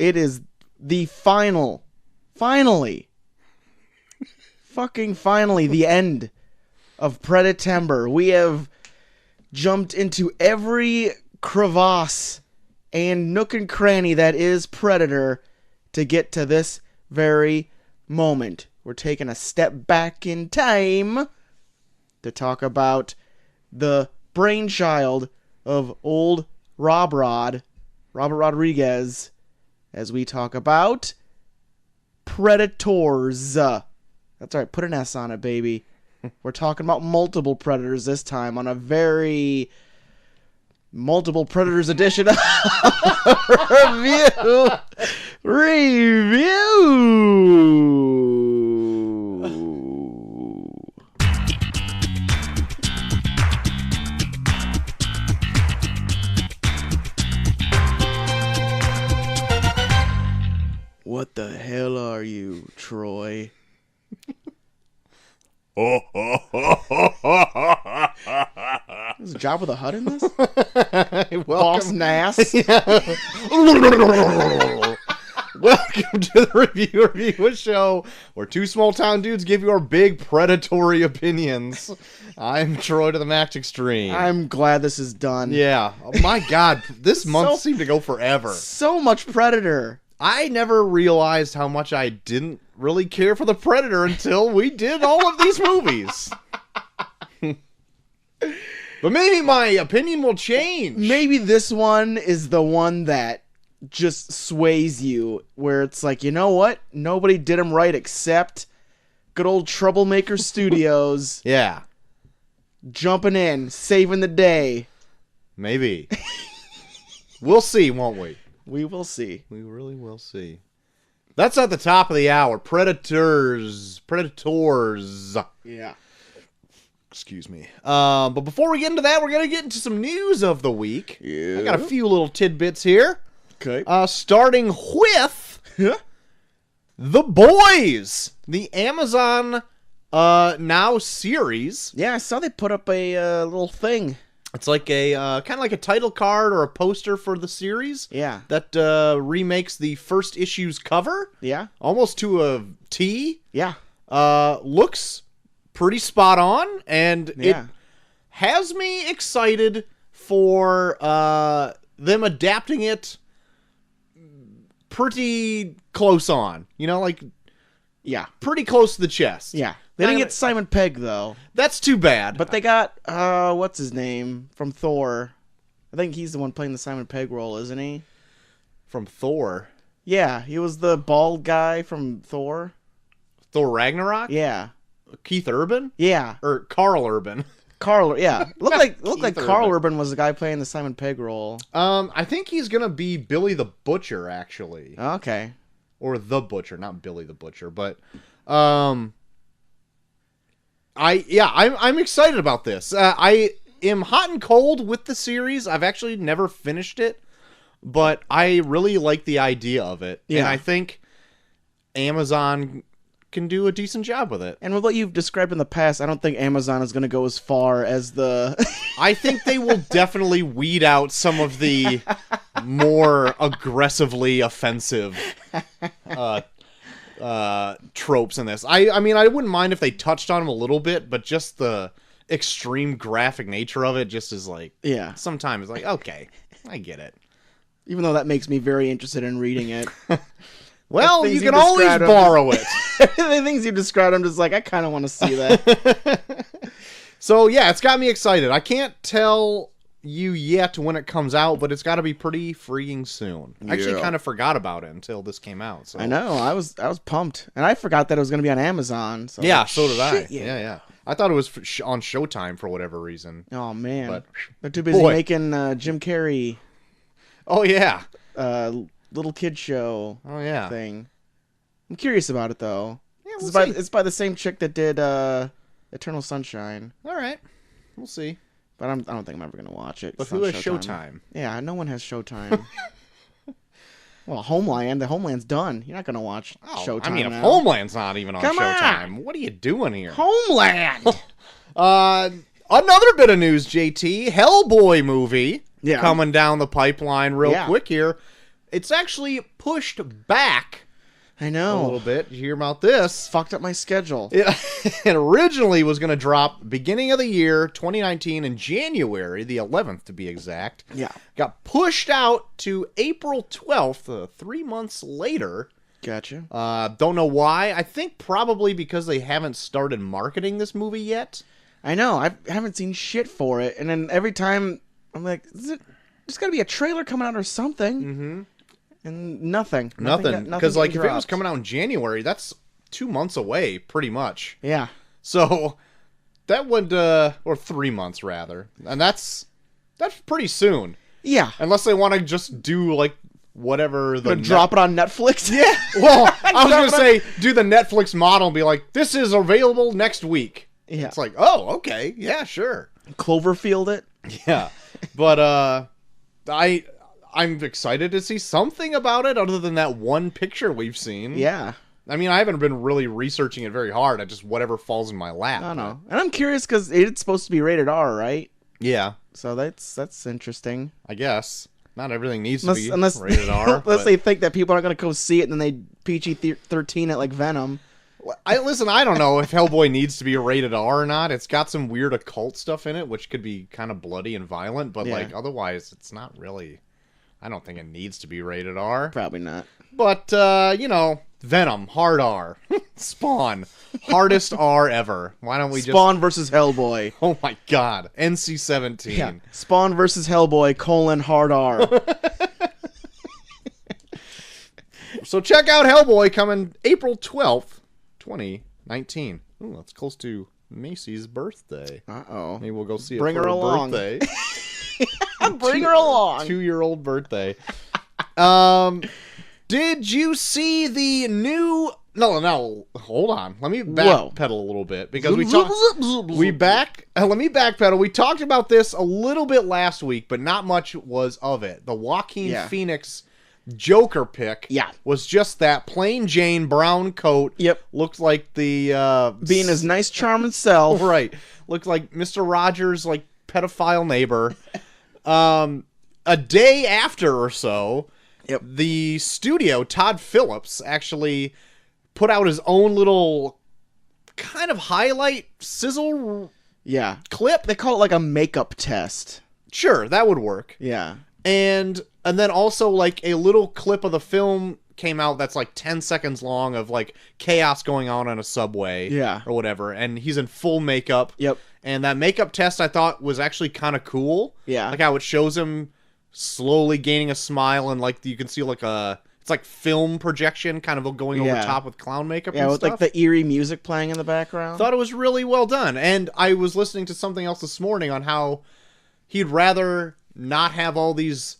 It is the finally, the end of Preda-tember. We have jumped into every crevasse and nook and cranny that is Predator to get to this very moment. We're taking a step back in time to talk about the brainchild of old Robert Rodriguez, as we talk about Predators. That's right, put an S on it, baby. We're talking about multiple Predators this time on a very multiple Predators edition of Review. What the hell are you, Troy? There's a Jabba the Hutt in this? Boss Nass. Welcome to the Review show, where two small town dudes give you our big predatory opinions. I'm Troy to the max extreme. I'm glad this is done. Yeah. Oh my god, this month seemed to go forever. So much Predator. I never realized how much I didn't really care for the Predator until we did all of these movies. But maybe my opinion will change. Maybe this one is the one that just sways you, where it's like, you know what? Nobody did him right except good old Troublemaker Studios. Yeah. Jumping in, saving the day. Maybe. We'll see, won't we? We will see. We really will see. That's at the top of the hour. Predators. Yeah. Excuse me. But before we get into that, we're going to get into some news of the week. Yeah. I got a few little tidbits here. Okay. Starting with The Boys, the Amazon Now series. Yeah, I saw they put up a little thing. It's like a kind of like a title card or a poster for the series. Yeah. That remakes the first issue's cover. Yeah. Almost to a T. Yeah. Looks pretty spot on, and it Yeah. has me excited for them adapting it pretty close on. You know, like, Yeah. pretty close to the chest. Yeah. They didn't get Simon Pegg, though. That's too bad. But they got, what's his name? From Thor. I think he's the one playing the Simon Pegg role, isn't he? From Thor. Yeah, he was the bald guy from Thor. Thor Ragnarok? Yeah. Keith Urban? Yeah. Or Carl Urban. Carl, yeah. Looked like Keith Carl Urban. Urban was the guy playing the Simon Pegg role. I think he's gonna be Billy the Butcher, actually. Okay. Or the Butcher, not Billy the Butcher, but I'm excited about this. I am hot and cold with the series. I've actually never finished it, but I really like the idea of it. Yeah. And I think Amazon can do a decent job with it. And with what you've described in the past, I don't think Amazon is going to go as far as the... I think they will definitely weed out some of the more aggressively offensive tropes in this. I mean, I wouldn't mind if they touched on them a little bit, but just the extreme graphic nature of it just is like... Yeah. Sometimes it's like, okay, I get it. Even though that makes me very interested in reading it. Well, you can always borrow it. The things you described, I'm just like, I kind of want to see that. So, yeah, it's got me excited. I can't tell you yet when it comes out, but it's got to be pretty freaking soon. I actually kind of forgot about it until this came out. So. I know. I was pumped. And I forgot that it was going to be on Amazon. So yeah, like, so did I. Yeah. Yeah. I thought it was on Showtime for whatever reason. Oh, man. But, they're too busy making Jim Carrey. Oh, yeah. Little kid show thing. I'm curious about it, though. Yeah, we'll see. It's by the same chick that did Eternal Sunshine. All right. We'll see. But I don't think I'm ever going to watch it. But who has Showtime? Yeah, no one has Showtime. Well, Homeland. The Homeland's done. You're not going to watch Showtime. I mean, if now. Homeland's not even on Come Showtime, on. what are you doing here? Homeland! Another bit of news, JT. Hellboy movie Yeah. coming down the pipeline real quick here. it's actually pushed back I a know. little bit. Did you hear about this? Fucked up my schedule. It originally was going to drop beginning of the year, 2019, in January, the 11th to be exact. Yeah. Got pushed out to April 12th, 3 months later. Gotcha. Don't know why. I think probably because they haven't started marketing this movie yet. I know. I haven't seen shit for it. And then every time I'm like, there's got to be a trailer coming out or something. Mm-hmm. And nothing. Nothing. Because, like, if it was coming out in January, that's 2 months away, pretty much. Yeah. So, that would, or 3 months, rather. And that's pretty soon. Yeah. Unless they want to just do, like, whatever the... Drop it on Netflix? Yeah. Well, I was going to say, do the Netflix model and be like, this is available next week. Yeah. It's like, oh, okay. Yeah, sure. Cloverfield it? Yeah. But, I'm excited to see something about it other than that one picture we've seen. Yeah. I mean, I haven't been really researching it very hard. I just whatever falls in my lap. I don't know. And I'm curious because it's supposed to be rated R, right? Yeah. So that's interesting. I guess. Not everything needs to be Unless rated R. Unless they think that people aren't going to go see it and then they PG-13 it like Venom. I don't know if Hellboy needs to be rated R or not. It's got some weird occult stuff in it, which could be kind of bloody and violent, but like otherwise it's not really... I don't think it needs to be rated R. Probably not. But, Venom, hard R. Spawn, hardest R ever. Why don't we Spawn versus Hellboy. Oh my god. NC-17. Yeah. Spawn versus Hellboy, hard R. So check out Hellboy coming April 12th, 2019. Ooh, that's close to Macy's birthday. Uh-oh. Maybe we'll go see it Bring for her her along. birthday. Bring her along. 2-year-old birthday. Did you see the new... No, hold on. Let me backpedal a little bit because let me backpedal. We talked about this a little bit last week, but not much was of it. The Joaquin Phoenix Joker pick was just that plain Jane brown coat. Yep. Looked like the... being his nice, charming self. Right. Looked like Mr. Rogers' like pedophile neighbor. A day after or so, the studio, Todd Phillips, actually put out his own little kind of highlight sizzle clip. They call it like a makeup test. Sure, that would work. Yeah. And then also like a little clip of the film came out that's like 10 seconds long of like chaos going on a subway or whatever, and he's in full makeup. Yep. And that makeup test I thought was actually kind of cool. Yeah. Like how it shows him slowly gaining a smile and like you can see like it's like film projection kind of going over top with clown makeup and with stuff. like the eerie music playing in the background. Thought it was really well done. And I was listening to something else this morning on how he'd rather not have all these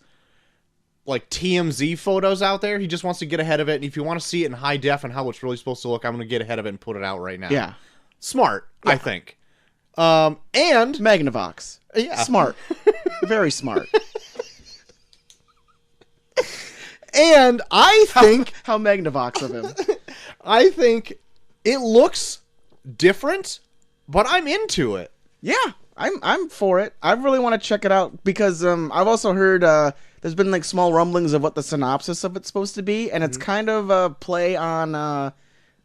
like TMZ photos out there. He just wants to get ahead of it. And if you want to see it in high def and how it's really supposed to look, I'm going to get ahead of it and put it out right now. Yeah. Smart, I think. And Magnavox. Yeah. Smart. Very smart. And I think how Magnavox of him. I think it looks different, but I'm into it. Yeah, I'm for it. I really want to check it out because I've also heard there's been like small rumblings of what the synopsis of it's supposed to be, and it's kind of a play on. Have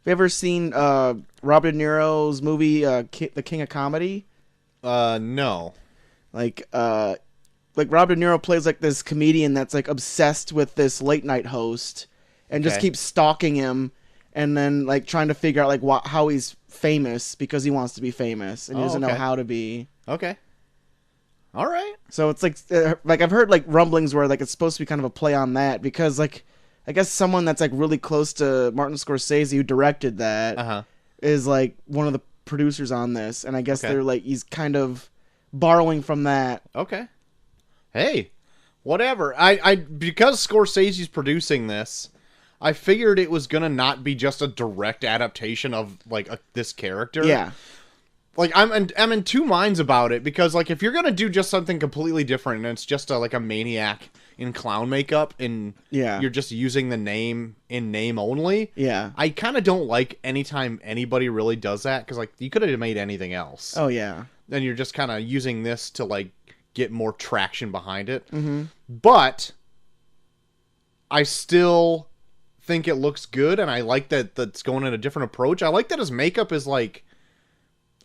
you ever seen Robert De Niro's movie The King of Comedy? No. Like Robert De Niro plays like this comedian that's like obsessed with this late night host and just keeps stalking him and then like trying to figure out like how he's famous because he wants to be famous and he doesn't know how to be. Okay. All right. So it's like I've heard like rumblings where like it's supposed to be kind of a play on that because like I guess someone that's like really close to Martin Scorsese who directed that is like one of the producers on this, and I guess they're like he's kind of borrowing from that. Okay. Hey, whatever. I because Scorsese's producing this, I figured it was gonna not be just a direct adaptation of like this character. Yeah. Like I'm in two minds about it because like if you're gonna do just something completely different and it's just like a maniac in clown makeup and you're just using the name in name only. Yeah. I kind of don't like anytime anybody really does that because like you could have made anything else. Oh yeah. Then you're just kind of using this to like get more traction behind it. Mm-hmm. But I still think it looks good, and I like that that's going in a different approach. I like that his makeup is like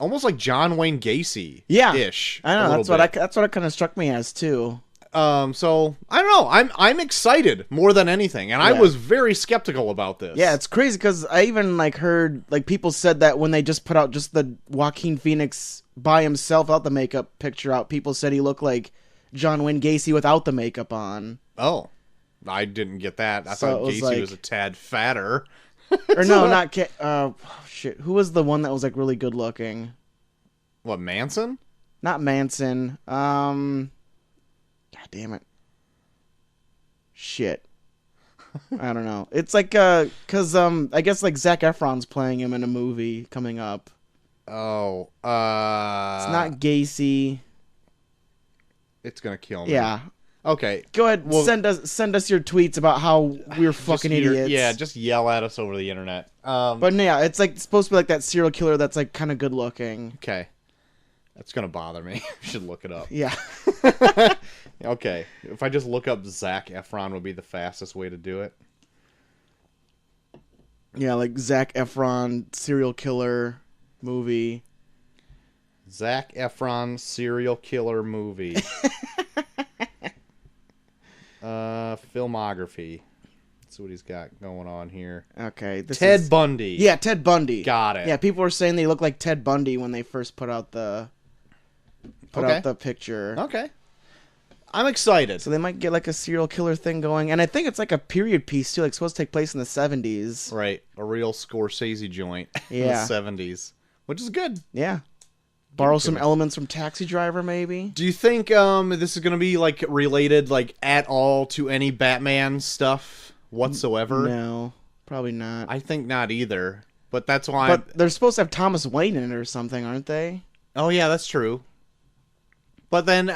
almost like John Wayne Gacy ish. I know, that's what it kind of struck me as too. So I don't know. I'm excited more than anything, and I was very skeptical about this. Yeah, it's crazy because I even like heard like people said that when they just put out just the Joaquin Phoenix by himself without the makeup picture out, people said he looked like John Wayne Gacy without the makeup on. Oh, I didn't get that. I thought Gacy was a tad fatter. Or no, not shit. Who was the one that was like really good looking? What, Manson? Not Manson. God damn it. Shit. I don't know. It's like, cause, I guess like Zac Efron's playing him in a movie coming up. Oh, it's not Gacy. It's gonna kill me. Yeah. Okay. Go ahead. Well, send us your tweets about how we're fucking idiots. Yeah, just yell at us over the internet. But yeah, it's like it's supposed to be like that serial killer that's like kind of good looking. Okay. That's gonna bother me. You should look it up. Yeah. Okay. If I just look up Zac Efron would be the fastest way to do it. Yeah, like Zac Efron serial killer movie. Zac Efron serial killer movie. Filmography. Let's see what he's got going on here. Okay. Ted Bundy. Yeah, Ted Bundy. Got it. Yeah, people were saying they look like Ted Bundy when they first put out the picture. Okay. I'm excited. So they might get like a serial killer thing going. And I think it's like a period piece too, like supposed to take place in the 70s. Right. A real Scorsese joint in the 70s. Which is good. Yeah. Borrow some elements from Taxi Driver, maybe. Do you think this is going to be like related like at all to any Batman stuff whatsoever? No, probably not. I think not either. But that's why. But they're supposed to have Thomas Wayne in it or something, aren't they? Oh yeah, that's true. But then,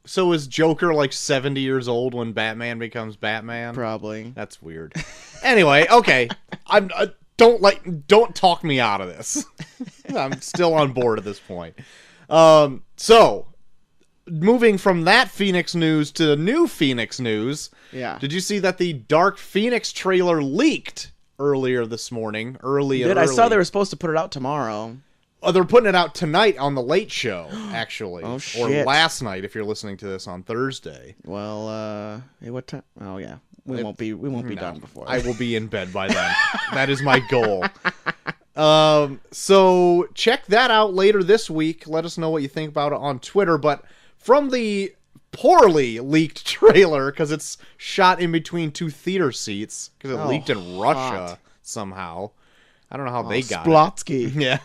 so is Joker like 70 years old when Batman becomes Batman? Probably. That's weird. Anyway, okay. Don't talk me out of this. I'm still on board at this point. So, moving from that Phoenix news to the new Phoenix news. Yeah. Did you see that the Dark Phoenix trailer leaked earlier this morning? I saw they were supposed to put it out tomorrow. Oh, they're putting it out tonight on the Late Show, actually. Oh, shit. Or last night if you're listening to this on Thursday. Well, hey, what time? Oh, yeah. We won't be done before. I will be in bed by then. That is my goal. So check that out later this week. Let us know what you think about it on Twitter. But from the poorly leaked trailer, because it's shot in between two theater seats, because it leaked in Russia somehow. I don't know how they got Splotsky. it.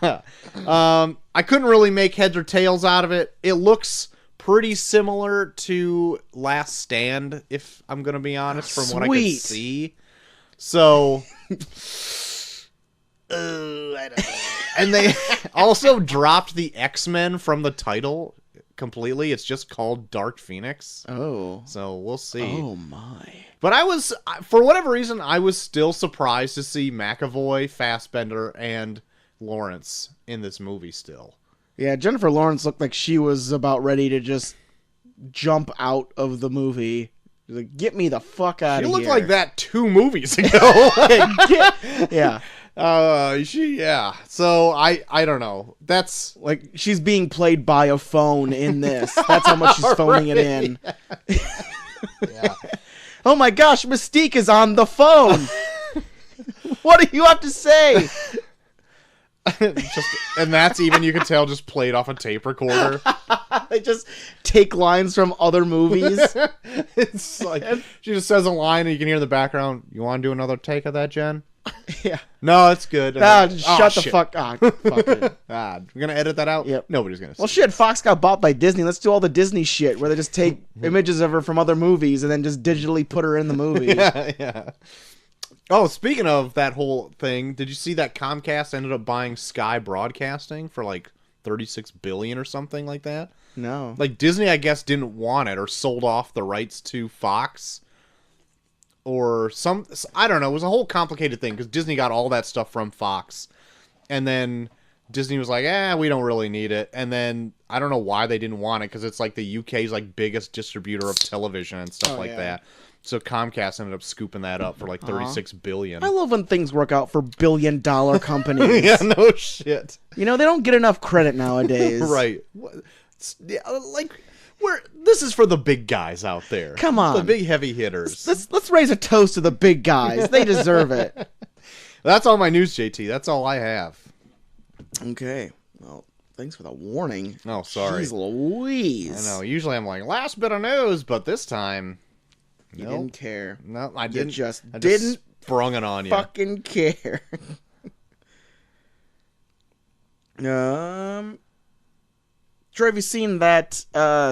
Yeah. I couldn't really make heads or tails out of it. It looks pretty similar to Last Stand, if I'm going to be honest, from what I could see. So, I don't know. And they also dropped the X-Men from the title completely. It's just called Dark Phoenix. Oh. So we'll see. Oh, my. But for whatever reason, I was still surprised to see McAvoy, Fassbender, and Lawrence in this movie still. Yeah, Jennifer Lawrence looked like she was about ready to just jump out of the movie. Like, get me the fuck out of here. She looked like that 2 movies ago. Yeah. So I don't know. That's like she's being played by a phone in this. That's how much she's phoning it in. Yeah. Oh my gosh, Mystique is on the phone. What do you have to say? And that's even, you can tell, just played off a tape recorder. They just take lines from other movies. It's like she just says a line and you can hear in the background, "You want to do another take of that, Jen?" Yeah. No, it's good. Shut the fuck up. Fuck it. We're going to edit that out? Yep. Nobody's going to see Well, shit, Fox got bought by Disney. Let's do all the Disney shit where they just take images of her from other movies and then just digitally put her in the movie. Yeah. Oh, speaking of that whole thing, did you see that Comcast ended up buying Sky Broadcasting for like $36 billion or something like that? No. Like Disney, I guess, didn't want it or sold off the rights to Fox. Or I don't know. It was a whole complicated thing because Disney got all that stuff from Fox. And then Disney was like, we don't really need it. And then I don't know why they didn't want it because it's like the UK's like biggest distributor of television and stuff that. So Comcast ended up scooping that up for like $36 billion. I love when things work out for billion-dollar companies. Yeah, no shit. You know, they don't get enough credit nowadays. Right. This is for the big guys out there. Come on. The big heavy hitters. Let's raise a toast to the big guys. They deserve it. That's all my news, JT. That's all I have. Okay. Well, thanks for the warning. Oh, sorry. Jeez Louise. I know. Usually I'm like, last bit of news, but this time... You didn't care. No, I didn't. I just sprung it on you. Fucking care. Troy, have you seen that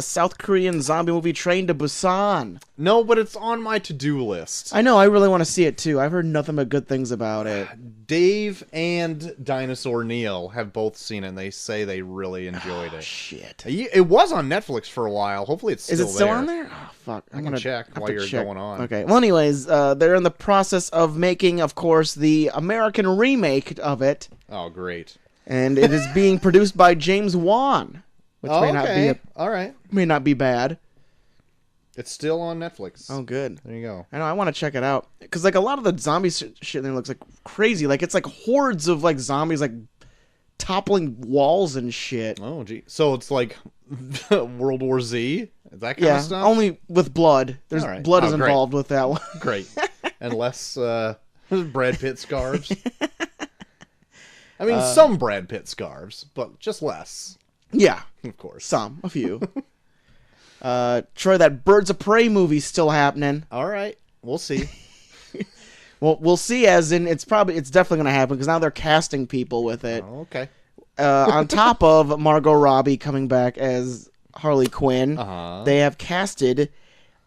South Korean zombie movie Train to Busan? No, but it's on my to-do list. I know. I really want to see it, too. I've heard nothing but good things about it. Dave and Dinosaur Neil have both seen it, and they say they really enjoyed it. Shit. It was on Netflix for a while. Hopefully it's still there. Is it still on there? Oh, fuck. I'm going to check while you're going on. Okay. Well, anyways, they're in the process of making, of course, the American remake of it. Oh, great. And it is being produced by James Wan. Which may not be bad. It's still on Netflix. Oh, good. There you go. I know. I want to check it out because like a lot of the zombie shit in there looks like crazy. Like it's like hordes of like zombies like toppling walls and shit. Oh, gee. So it's like World War Z, that kind of stuff. Only with blood. There's blood is involved with that one. Great, and less Brad Pitt scarves. I mean, some Brad Pitt scarves, but just less. Yeah, of course. A few. Troy, that Birds of Prey movie's still happening. All right, we'll see. Well, we'll see. As in, it's definitely going to happen because now they're casting people with it. Oh, okay. On top of Margot Robbie coming back as Harley Quinn, they have casted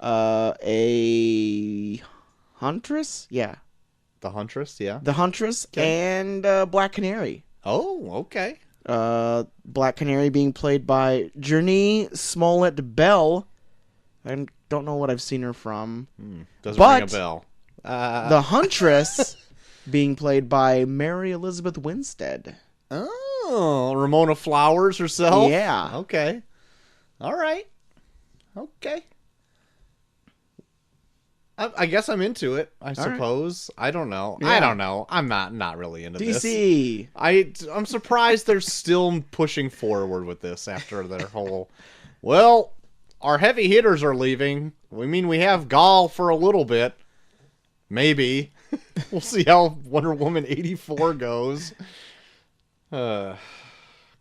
a Huntress. Yeah, the Huntress. Yeah, the Huntress and Black Canary. Oh, okay. Black Canary being played by Journey Smollett-Bell. I don't know what I've seen her from. Doesn't ring a bell. The Huntress being played by Mary Elizabeth Winstead. Oh, Ramona Flowers herself? Yeah. Okay. All right. Okay. I guess I'm into it, I suppose. Right. I don't know. Yeah. I don't know. I'm not really into DC. this. I'm surprised they're still pushing forward with this after their whole... Well, our heavy hitters are leaving. We have Gaul for a little bit. Maybe. We'll see how Wonder Woman 84 goes. Come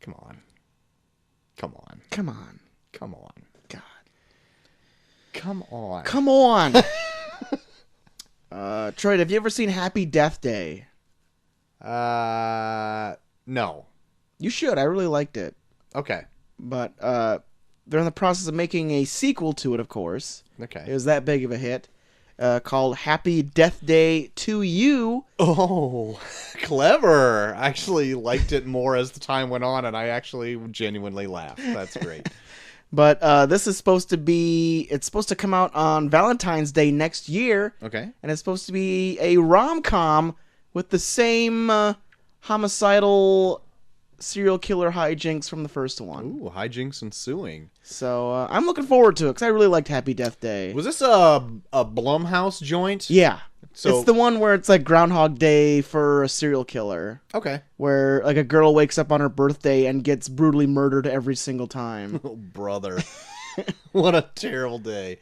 on. God. Come on. Troy, have you ever seen Happy Death Day? No. You should. I really liked it. Okay. But they're in the process of making a sequel to it, of course. Okay. It was that big of a hit. Called Happy Death Day to You. Oh, clever. I actually liked it more as the time went on, and I actually genuinely laughed. That's great. But this is supposed to come out on Valentine's Day next year. Okay. And it's supposed to be a rom-com with the same homicidal serial killer hijinks from the first one. Ooh, hijinks ensuing. So I'm looking forward to it because I really liked Happy Death Day. Was this a Blumhouse joint? Yeah. So, it's the one where it's like Groundhog Day for a serial killer. Okay. Where like a girl wakes up on her birthday and gets brutally murdered every single time. Oh, brother. What a terrible day.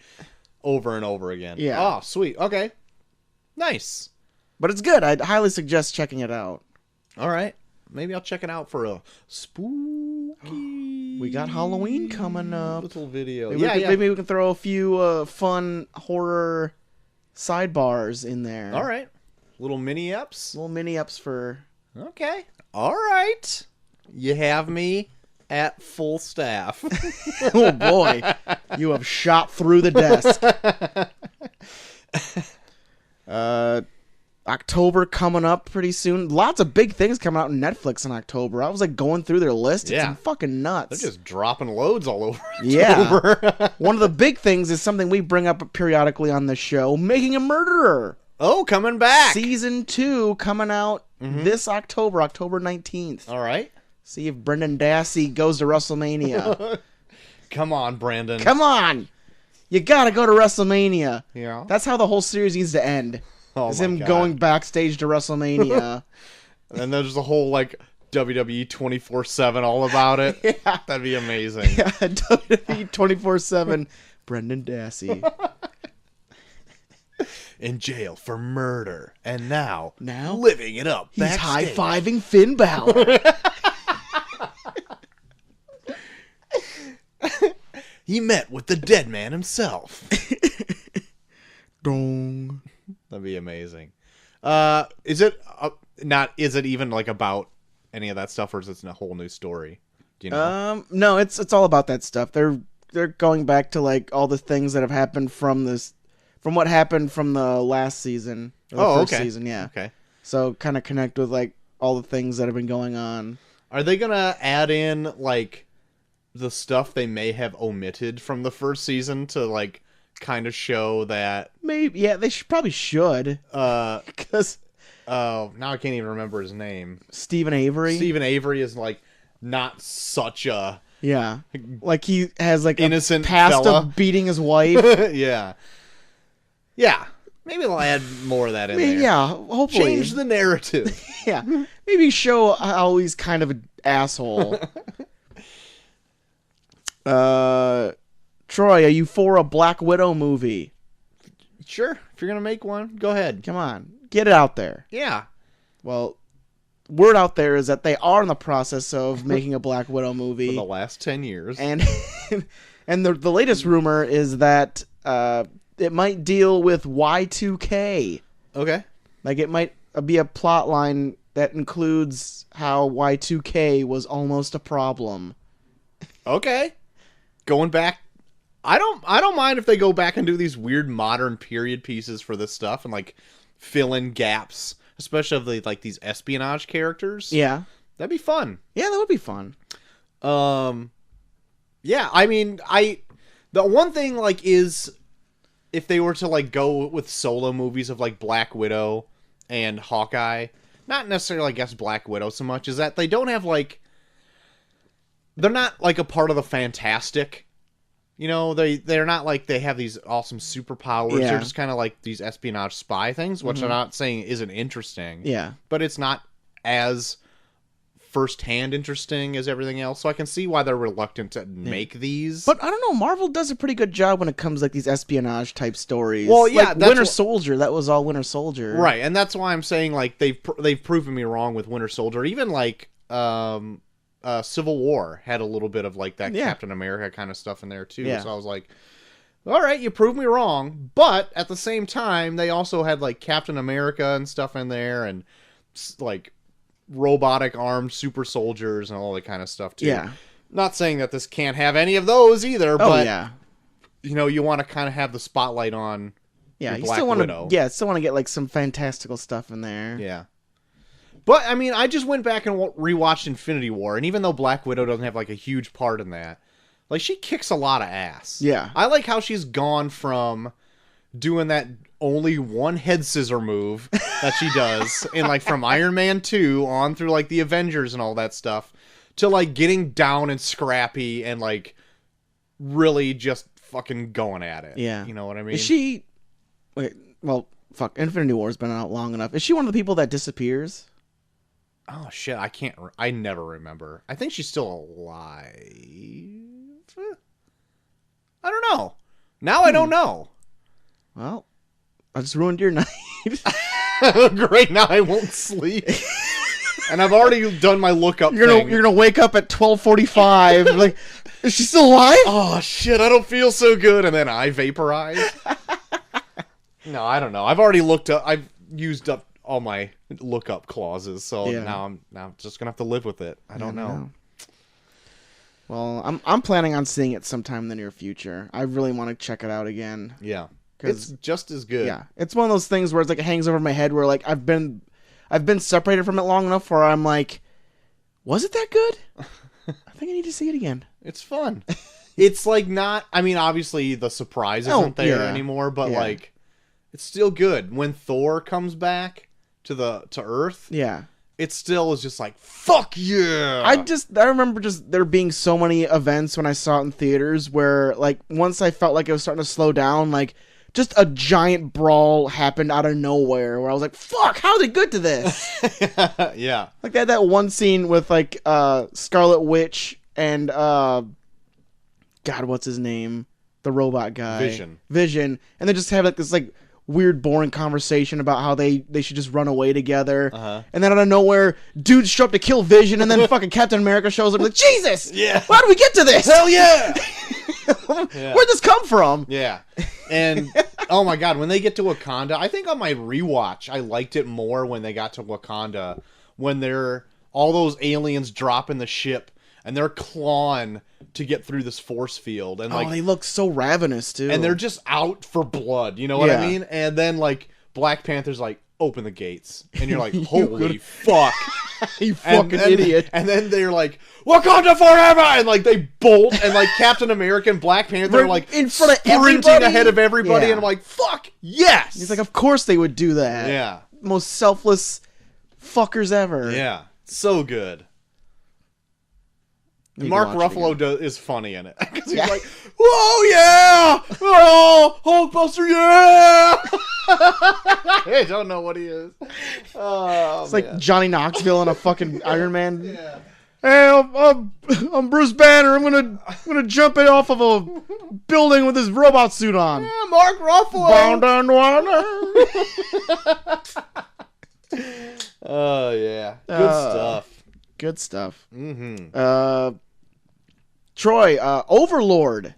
Over and over again. Yeah. Oh, sweet. Okay. Nice. But it's good. I'd highly suggest checking it out. All right. Maybe I'll check it out for a spooky... We got Halloween coming up. Little video. Maybe we can throw a few fun horror sidebars in there. All right. Little mini-ups? Little mini-ups for... Okay. All right. You have me at full staff. Oh, boy. You have shot through the desk. October coming up pretty soon. Lots of big things coming out on Netflix in October. I was like going through their list. It's fucking nuts. They're just dropping loads all over October. Yeah. One of the big things is something we bring up periodically on the show, Making a Murderer. Oh, coming back. Season 2 coming out this October 19th. All right. See if Brendan Dassey goes to WrestleMania. Come on, Brandon. Come on. You gotta go to WrestleMania. Yeah. That's how the whole series needs to end. Oh is my him God. going backstage to WrestleMania. And there's the whole, like, WWE 24/7 all about it. Yeah. That'd be amazing. Yeah, WWE 24/7. Brendan Dassey. In jail for murder. And now Now? living it up He's backstage. high-fiving Finn Balor. He met with the dead man himself. Dong. That'd be amazing. Is it even like about any of that stuff, or is it a whole new story? Do you know? No, it's all about that stuff. They're going back to like all the things that have happened from what happened from the last season. Or the first okay. season, yeah. Okay. So kind of connect with like all the things that have been going on. Are they gonna add in like the stuff they may have omitted from the first season to like kind of show that? Maybe, yeah, they probably should. Because now I can't even remember his name. Stephen Avery. Stephen Avery is like not such a Yeah, like he has like innocent a past fella. of beating his wife. Yeah. Maybe they'll add more of that in there. Yeah, hopefully Change the narrative. Yeah, maybe show how he's kind of an asshole. Troy, are you for a Black Widow movie? Sure, if you're gonna make one, go ahead. Come on, get it out there. Yeah. Well, word out there is that they are in the process of making a Black Widow movie For the last 10 years. and and the latest rumor is that it might deal with Y2K. Okay. Like it might be a plot line that includes how Y2K was almost a problem. Okay. Going back, I don't mind if they go back and do these weird modern period pieces for this stuff and like fill in gaps, especially of the, like these espionage characters. Yeah. That'd be fun. Yeah, that would be fun. Yeah, I mean, the one thing like is if they were to like go with solo movies of like Black Widow and Hawkeye, not necessarily I guess Black Widow so much, is that they don't have like, they're not like a part of the Fantastic. You know, they're not like they have these awesome superpowers. Yeah. They're just kind of like these espionage spy things, which I'm not saying isn't interesting. Yeah. But it's not as first-hand interesting as everything else. So I can see why they're reluctant to make these. But I don't know, Marvel does a pretty good job when it comes like these espionage type stories. Well, yeah, like that's Winter Soldier, that was all Winter Soldier. Right, and that's why I'm saying like they've proven me wrong with Winter Soldier. Even like Civil War had a little bit of like that Captain America kind of stuff in there too. Yeah. So I was like, all right, you proved me wrong. But at the same time, they also had like Captain America and stuff in there, and like robotic armed super soldiers and all that kind of stuff too. Yeah. Not saying that this can't have any of those either, but yeah. you know, you want to kind of have the spotlight on. Yeah, you Black still want Widow. to. Yeah, still want to get like some fantastical stuff in there. Yeah. But, I mean, I just went back and rewatched Infinity War, and even though Black Widow doesn't have, like, a huge part in that, like, she kicks a lot of ass. Yeah. I like how she's gone from doing that only one head scissor move that she does, in, like, from Iron Man 2 on through, like, the Avengers and all that stuff, to, like, getting down and scrappy and, like, really just fucking going at it. Yeah. You know what I mean? Is she... Wait, well, fuck, Infinity War's been out long enough. Is she one of the people that disappears? Oh, shit, I never remember. I think she's still alive. I don't know. Now I don't know. Well, I just ruined your night. Great, now I won't sleep. And I've already done my lookup You're gonna wake up at 12:45. Like, is she still alive? Oh, shit, I don't feel so good. And then I vaporize. No, I don't know. I've used up all my lookup clauses, so now I'm just gonna have to live with it. I don't know. Well, I'm planning on seeing it sometime in the near future. I really want to check it out again. Yeah, it's just as good. Yeah, it's one of those things where it's like it hangs over my head. Where like I've been separated from it long enough where I'm like, was it that good? I think I need to see it again. It's fun. It's like not. I mean, obviously the surprise isn't there anymore, but like, it's still good when Thor comes back to Earth. Yeah. it still is just like, fuck yeah. I remember just there being so many events when I saw it in theaters where, like, once I felt like it was starting to slow down, like, just a giant brawl happened out of nowhere where I was like, fuck, how did they get to this? Yeah. Like, they had that one scene with, like, Scarlet Witch and, God, what's his name? The robot guy. Vision. And they just have, like, this, like, weird, boring conversation about how they should just run away together. And then out of nowhere, dudes show up to kill Vision, and then fucking Captain America shows up like, Jesus! Yeah. How did we get to this? Hell yeah! Where'd this come from? Yeah. And, oh my god, when they get to Wakanda, I think on my rewatch, I liked it more when they got to Wakanda, when they're all those aliens dropping the ship, and they're clawing to get through this force field. And like, they look so ravenous, too. And they're just out for blood, you know what I mean? And then, like, Black Panther's like, open the gates. And you're like, holy fuck. You fucking idiot. And then they're like, Wakanda forever! And, like, they bolt, and, like, Captain America and Black Panther are, like, in front of sprinting everybody? ahead of everybody. Yeah. And I'm like, fuck, yes! He's like, of course they would do that. Yeah. Most selfless fuckers ever. Yeah. So good. And Mark Ruffalo is funny in it. Because he's like, whoa, yeah! Oh, Hulkbuster, yeah! I don't know what he is. Oh, it's like Johnny Knoxville in a fucking Iron Man. Yeah. Hey, I'm Bruce Banner. I'm gonna jump it off of a building with his robot suit on. Yeah, Mark Ruffalo. Oh yeah, good stuff. Good stuff. Mm-hmm. Troy, Overlord,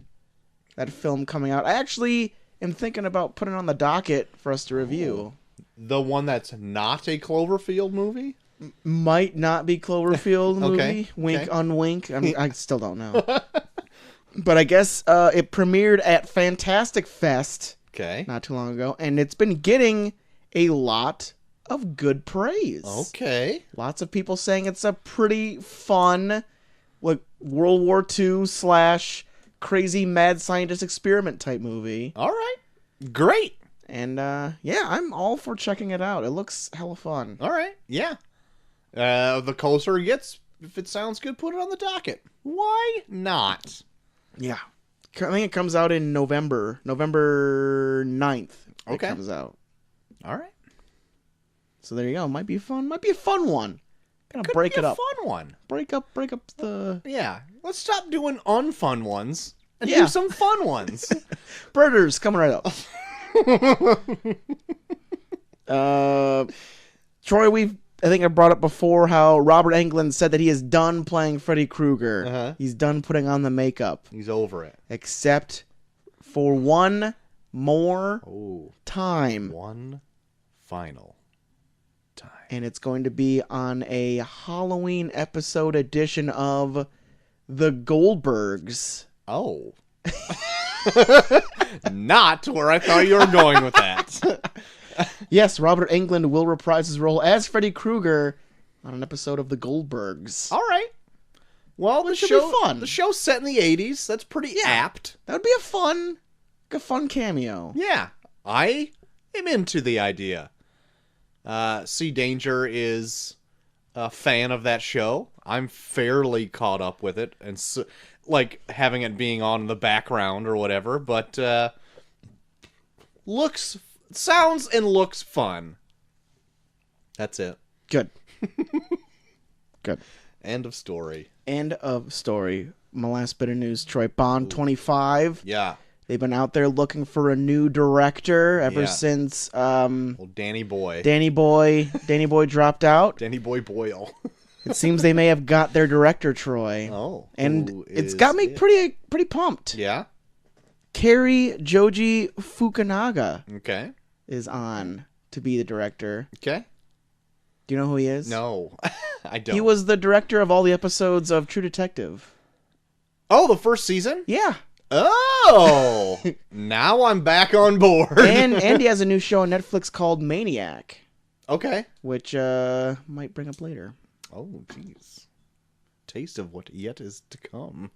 that film coming out. I actually am thinking about putting it on the docket for us to review. The one that's not a Cloverfield movie? Might not be Cloverfield movie. Okay. Wink, unwink. I still don't know. But I guess it premiered at Fantastic Fest not too long ago, and it's been getting a lot of good praise. Okay. Lots of people saying it's a pretty fun, like, World War II / crazy mad scientist experiment type movie. All right. Great. And, yeah, I'm all for checking it out. It looks hella fun. All right. Yeah. The closer it gets, if it sounds good, put it on the docket. Why not? Yeah. I think it comes out in November 9th. Okay. It comes out. All right. So there you go. Might be fun. Might be a fun one. Gonna break it up. Fun one. Break up the. Yeah. Let's stop doing unfun ones and do some fun ones. Predators coming right up. Troy, I think I brought up before how Robert Englund said that he is done playing Freddy Krueger. He's done putting on the makeup. He's over it. Except for one more time. One final time. And it's going to be on a Halloween episode edition of The Goldbergs. Oh. Not where I thought you were going with that. Yes, Robert Englund will reprise his role as Freddy Krueger on an episode of The Goldbergs. All right. Well, the should be fun. The show's set in the 80s. That's pretty apt. That would be a fun cameo. Yeah. I am into the idea. C. Danger is a fan of that show. I'm fairly caught up with it, and like having it being on in the background or whatever, but sounds and looks fun. That's it. Good. Good. End of story. End of story. My last bit of news, Troy. Bond 25. Yeah. They've been out there looking for a new director ever since Danny Boy dropped out. Danny Boy Boyle. It seems they may have got their director, Troy. Oh. And it's got me pretty pumped. Yeah. Cary Joji Fukunaga is on to be the director. Okay. Do you know who he is? No, I don't. He was the director of all the episodes of True Detective. Oh, the first season? Yeah. Oh, now I'm back on board. and he has a new show on Netflix called Maniac. Okay. Which might bring up later. Oh, jeez. Taste of what yet is to come.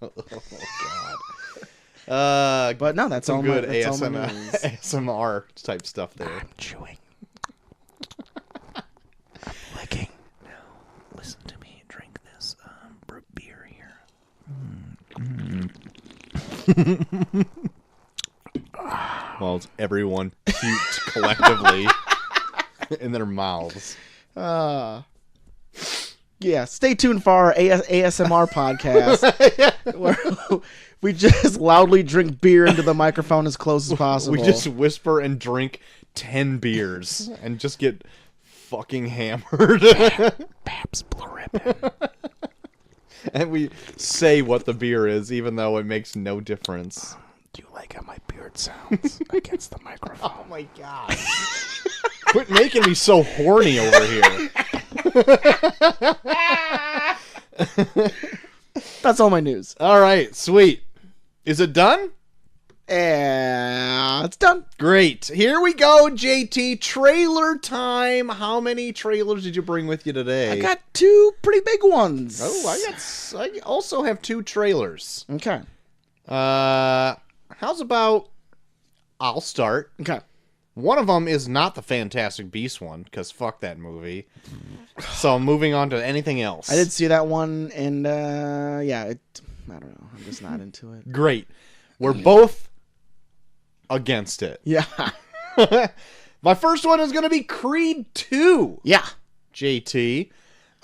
Oh, God. But no, that's all good ASMR type stuff there. I'm chewing. Well, it's everyone puked collectively in their mouths. Yeah, stay tuned for our ASMR podcast, where we just loudly drink beer into the microphone as close as possible. We just whisper and drink 10 beers and just get fucking hammered. Babs Blue Ribbon. And we say what the beer is, even though it makes no difference. Do you like how my beard sounds against the microphone? Oh my god. Quit making me so horny over here. That's all my news. All right, sweet. Is it done? It's done. Great. Here we go, JT. Trailer time. How many trailers did you bring with you today? I got 2 pretty big ones. Oh, I also have 2 trailers. Okay. How's about I'll start. Okay. One of them is not the Fantastic Beasts one, because fuck that movie. So I'm moving on to anything else. I did see that one, and yeah, I don't know. I'm just not into it. Great. We're both against it. Yeah. My first one is going to be Creed 2. Yeah. JT.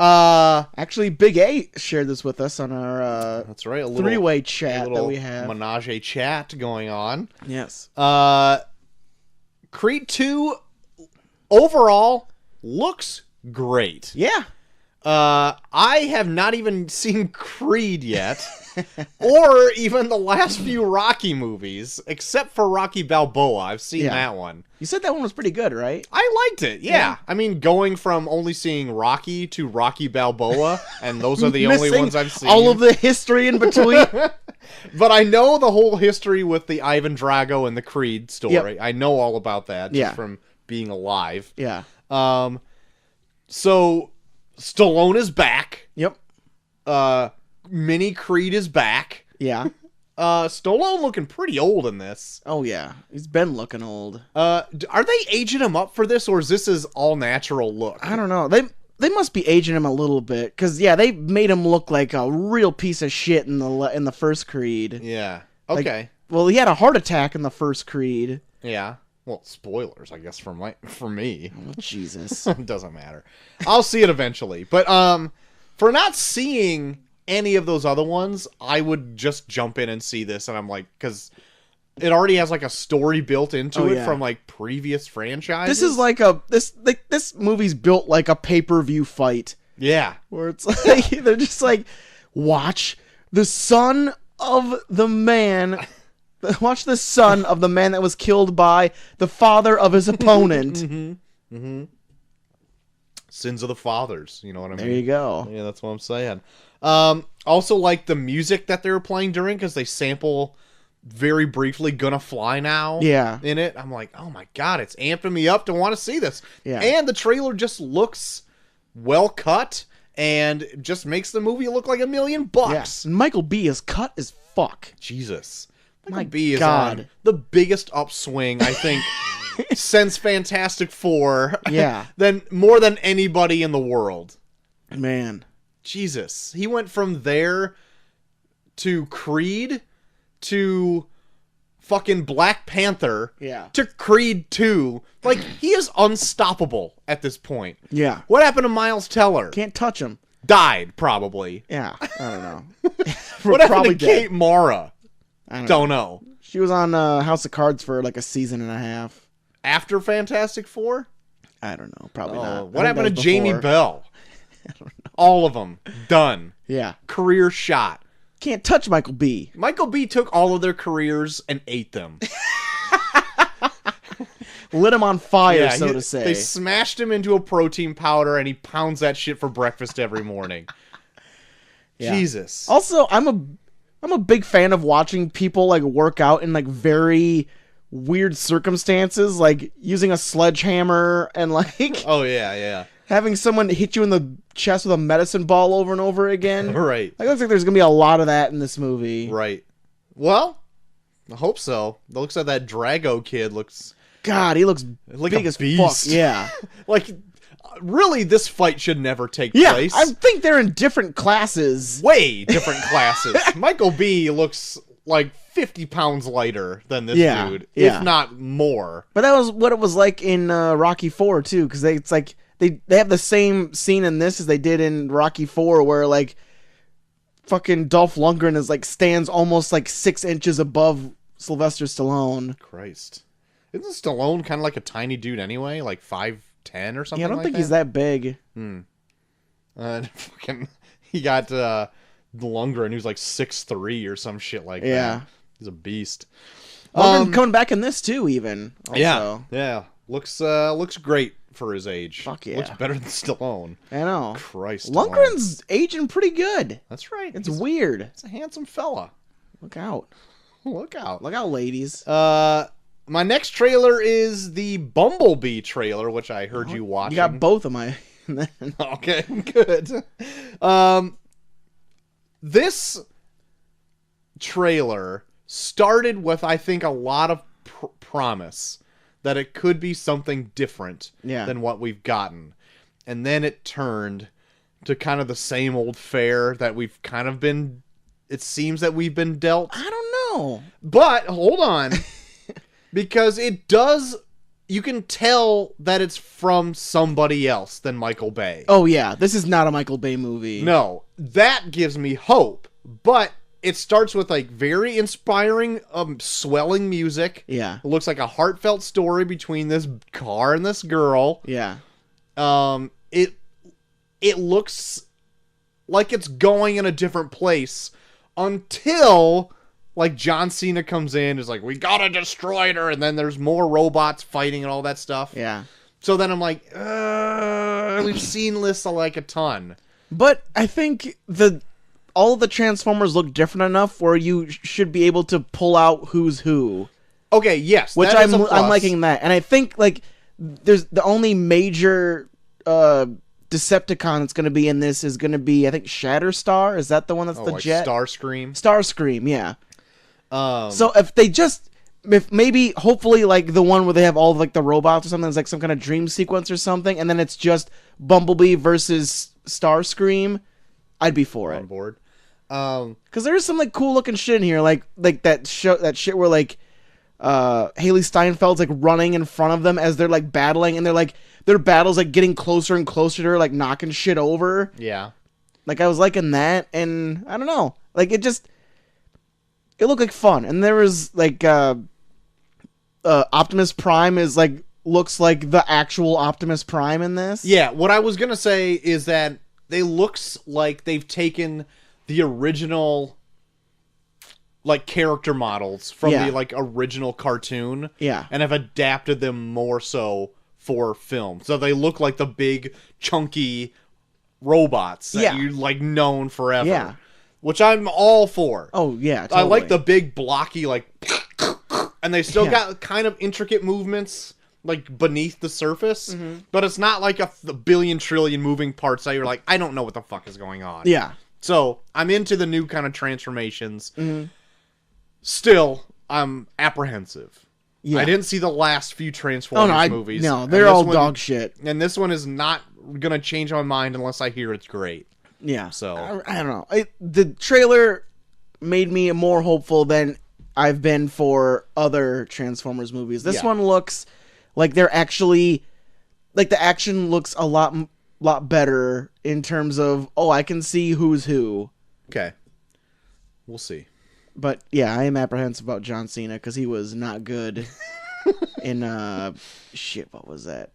Actually, Big A shared this with us on our That's right, a little 3-way chat that we have. Menage a chat going on. Yes. Creed 2 overall looks great. Yeah. I have not even seen Creed yet, or even the last few Rocky movies, except for Rocky Balboa. I've seen that one. You said that one was pretty good, right? I liked it, yeah. I mean, going from only seeing Rocky to Rocky Balboa, and those are the only ones I've seen. All of the history in between. But I know the whole history with the Ivan Drago and the Creed story. Yep. I know all about that just from being alive. Yeah. So Stallone is back. Yep. Mini Creed is back. Yeah. Stallone looking pretty old in this. Oh yeah, he's been looking old. Are they aging him up for this, or is this his all natural look? I don't know. They must be aging him a little bit, because yeah, they made him look like a real piece of shit in the first Creed. Yeah. Okay. Like, well, he had a heart attack in the first Creed. Yeah. Well, spoilers, I guess, for me. Oh, Jesus. It doesn't matter. I'll see it eventually. But for not seeing any of those other ones, I would just jump in and see this, and I'm like, because it already has like a story built into it from like previous franchises. This is like this movie's built like a pay-per-view fight. Yeah. Where it's like they're just like, watch the son of the man that was killed by the father of his opponent. Mm-hmm. Mm-hmm. Sins of the fathers, you know what I mean? There you go. Yeah, that's what I'm saying. Also like the music that they were playing during, because they sample very briefly Gonna Fly Now in it. I'm like, oh my god, it's amping me up to want to see this. Yeah. And the trailer just looks well cut and just makes the movie look like $1 million. Yeah. And Michael B is cut as fuck. Jesus. My B is God. on the biggest upswing, I think, since Fantastic Four. Yeah. More than anybody in the world. Man. Jesus. He went from there to Creed to fucking Black Panther to Creed 2. Like, he is unstoppable at this point. Yeah. What happened to Miles Teller? Can't touch him. Died, probably. Yeah. I don't know. What happened to Kate Mara? Don't know. She was on House of Cards for like a season and a half. After Fantastic Four? I don't know. Probably not. What happened to Jamie Bell? I don't know. All of them. Done. Yeah. Career shot. Can't touch Michael B. Michael B took all of their careers and ate them. Lit him on fire, to say. They smashed him into a protein powder, and he pounds that shit for breakfast every morning. Yeah. Jesus. Also, I'm a big fan of watching people like work out in like very weird circumstances, like using a sledgehammer and like having someone hit you in the chest with a medicine ball over and over again. Right. Like, it looks like there's gonna be a lot of that in this movie. Right. Well, I hope so. It looks like that Drago kid looks. God, he looks like big a as beast. Fuck. Yeah. Like, really, this fight should never take place. I think they're in different classes. Way different classes. Michael B looks like 50 pounds lighter than this dude, yeah. if not more. But that was what it was like in Rocky 4 too, because it's like they have the same scene in this as they did in Rocky 4, where like fucking Dolph Lundgren is like stands almost like 6 inches above Sylvester Stallone. Christ, isn't Stallone kind of like a tiny dude anyway, like 5'10" or something? Yeah, I don't like think that? he's that big. Fucking, he got Lundgren, who's like 6'3" or some shit like that. He's a beast. Lundgren coming back in this too, even. Also. Yeah. Looks great for his age. Fuck yeah. Looks better than Stallone. I know. Christ. Lundgren's aging pretty good. That's right. It's weird. It's a handsome fella. Look out. Look out. Look out, ladies. My next trailer is the Bumblebee trailer, which I heard you watching. You got both of my... Okay, good. This trailer started with, I think, a lot of promise that it could be something different than what we've gotten. And then it turned to kind of the same old fare that we've kind of been... It seems that we've been dealt. I don't know. But, hold on. Because it does... You can tell that it's from somebody else than Michael Bay. Oh, yeah. This is not a Michael Bay movie. No. That gives me hope. But it starts with, like, very inspiring, swelling music. Yeah. It looks like a heartfelt story between this car and this girl. Yeah. It looks like it's going in a different place until... Like, John Cena comes in, is like, we gotta destroy her, and then there's more robots fighting and all that stuff. Yeah. So then I'm like, we've seen this like a ton. But I think all of the Transformers look different enough where you should be able to pull out who's who. Okay, yes. Which I'm liking that. And I think, like, there's the only major Decepticon that's going to be in this is going to be, I think, Shatterstar. Is that the one that's the like jet? Starscream? Starscream, yeah. So if maybe, hopefully, like, the one where they have all of, like, the robots or something, it's like some kind of dream sequence or something, and then it's just Bumblebee versus Starscream, I'd be for it. On board. Because there's some, like, cool looking shit in here, like that shit where, like, Haley Steinfeld's, like, running in front of them as they're, like, battling, and their battle's, like, getting closer and closer to her, like, knocking shit over. Yeah. Like, I was liking that, and I don't know. Like, it looked like fun. And there was, like, Optimus Prime is, like, looks like the actual Optimus Prime in this. Yeah, what I was going to say is that they looks like they've taken the original, like, character models from the, like, original cartoon. Yeah. And have adapted them more so for film. So they look like the big, chunky robots that you, like, known forever. Yeah. Which I'm all for. Oh, yeah, totally. I like the big, blocky, like... And they still got kind of intricate movements, like, beneath the surface. Mm-hmm. But it's not like a billion, trillion moving parts that you're like, I don't know what the fuck is going on. Yeah. So, I'm into the new kind of transformations. Mm-hmm. Still, I'm apprehensive. Yeah. I didn't see the last few Transformers movies. No, they're all dog shit. And this one is not going to change my mind unless I hear it's great. Yeah. So I don't know. The trailer made me more hopeful than I've been for other Transformers movies. This one looks like they're actually, like, the action looks a lot better in terms of, I can see who's who. Okay. We'll see. But yeah, I am apprehensive about John Cena because he was not good in what was that?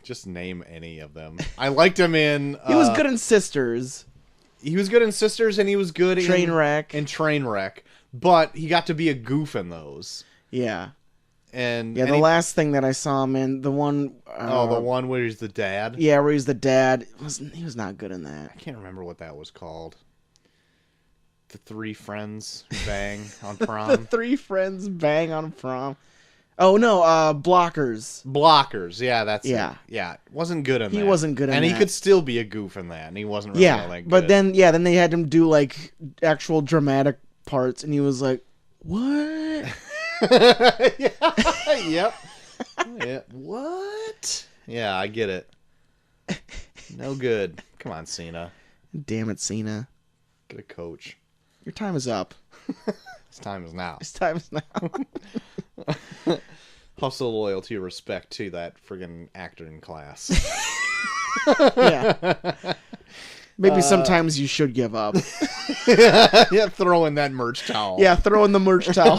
Just name any of them. I liked him in... he was good in Sisters. He was good in Sisters, and he was good in Trainwreck. But he got to be a goof in those. Yeah. And the last thing that I saw him in, the one... the one where he's the dad? Yeah, where he's the dad. He was not good in that. I can't remember what that was called. The Three Friends Bang on Prom. The Three Friends Bang on Prom. Oh, no, Blockers. Blockers, yeah, that's it. Yeah, wasn't good in that. He wasn't good in that. And he could still be a goof in that, and he wasn't really all that good. But then they had him do, like, actual dramatic parts, and he was like, what? Yep. Yeah. What? Yeah, I get it. No good. Come on, Cena. Damn it, Cena. Get a coach. Your time is up. His time is now. His time is now. Hustle, loyalty, respect to that friggin' acting class. Yeah. Maybe sometimes you should give up. Yeah, throw in that merch towel. Yeah, throw in the merch towel.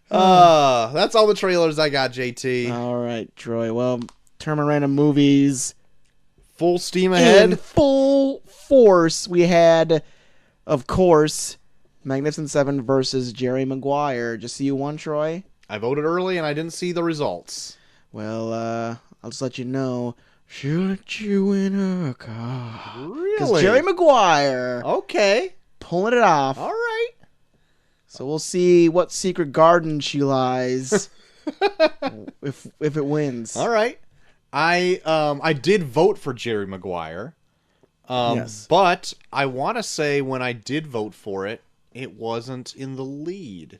That's all the trailers I got, JT. All right, Troy. Well, Term Random Movies. Full steam ahead. In full force, we had, of course, Magnificent Seven versus Jerry Maguire. Just see you won, Troy? I voted early and I didn't see the results. Well, I'll just let you know. Shoot you in a car. Really? Because Jerry Maguire. Okay. Pulling it off. All right. So we'll see what secret garden she lies if it wins. All right. I did vote for Jerry Maguire. Yes. But I want to say when I did vote for it, it wasn't in the lead.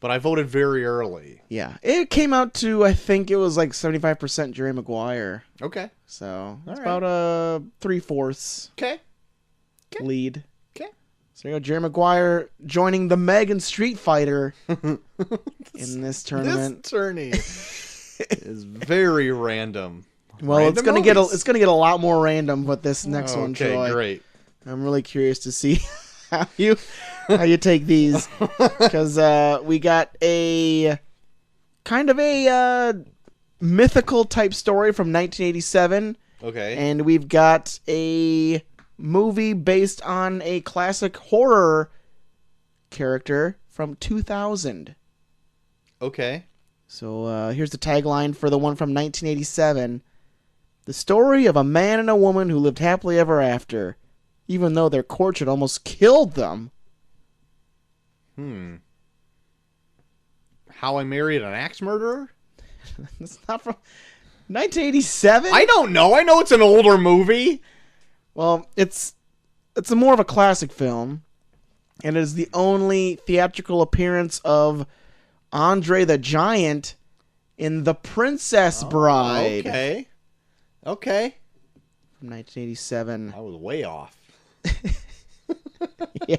But I voted very early. Yeah. It came out to, I think it was like 75% Jerry Maguire. Okay. So it's right. about a 3/4 Okay. lead. Okay. So you go, Jerry Maguire joining the Meg and Street Fighter in this tournament. This tourney is very random. Well, random it's gonna get a lot more random with this next one, Troy. Okay, great. I'm really curious to see how you take these, because we got a kind of a mythical type story from 1987. Okay. And we've got a movie based on a classic horror character from 2000. Okay. So here's the tagline for the one from 1987. The story of a man and a woman who lived happily ever after, even though their courtship almost killed them. How I Married an Axe Murderer? It's not from 1987? I don't know. I know it's an older movie. Well, it's a more of a classic film, and it is the only theatrical appearance of Andre the Giant in The Princess Bride. Okay. Okay. From 1987. I was way off. Yeah.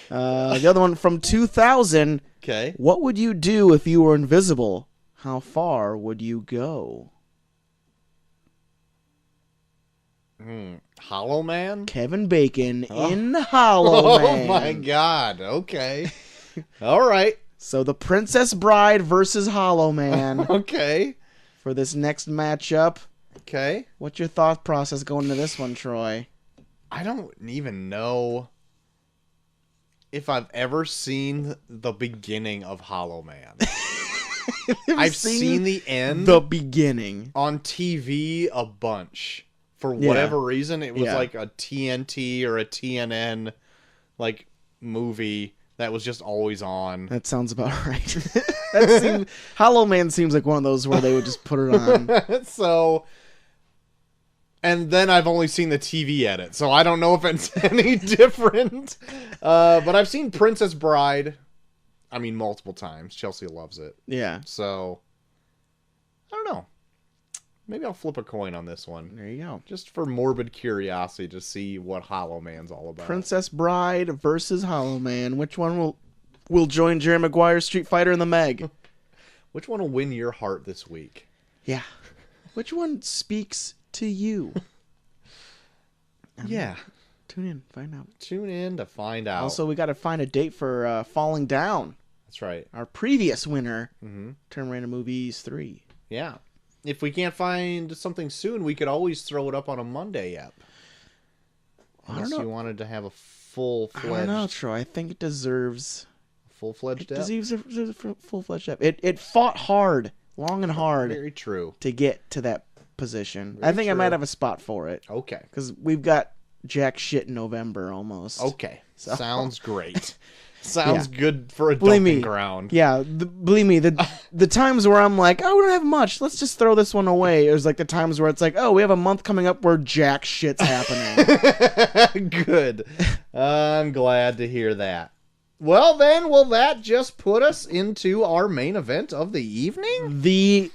The other one from 2000. Okay. What would you do if you were invisible? How far would you go? Hollow Man? Kevin Bacon in Hollow Man. Oh my God. Okay. All right. So The Princess Bride versus Hollow Man Okay. for this next matchup. Okay. What's your thought process going into this one, Troy? I don't even know if I've ever seen the beginning of Hollow Man. I've seen the end. The beginning. On TV a bunch. For whatever reason, it was like a TNT or a TNN like movie that was just always on. That sounds about right. Hollow Man seems like one of those where they would just put it on. So, and then I've only seen the TV edit, so I don't know if it's any different. But I've seen Princess Bride. I mean, multiple times. Chelsea loves it. Yeah. So, I don't know. Maybe I'll flip a coin on this one. There you go. Just for morbid curiosity to see what Hollow Man's all about. Princess Bride versus Hollow Man. Which one will join Jerry Maguire's Street Fighter and the Meg? Which one will win your heart this week? Yeah. Which one speaks to you? Yeah. Tune in, find out. Tune in to find out. Also, we got to find a date for Falling Down. That's right. Our previous winner, Mm-hmm. Turn Random Movies 3. Yeah. If we can't find something soon, we could always throw it up on a Monday app. Unless you wanted to have a full-fledged... I don't know, Troy. I think it deserves... Full-fledged app? It deserves a full-fledged app. It fought hard, long and hard. Very true. To get to that position. Very I think true. I might have a spot for it. Okay. Because we've got jack shit in November almost. Okay. So. Sounds great. Sounds good for a Believe dumping me, ground. Yeah, believe me, the times where I'm like, oh, we don't have much, let's just throw this one away. It was like the times where it's like, oh, we have a month coming up where jack shit's happening. Good. I'm glad to hear that. Well, then, will that just put us into our main event of the evening? The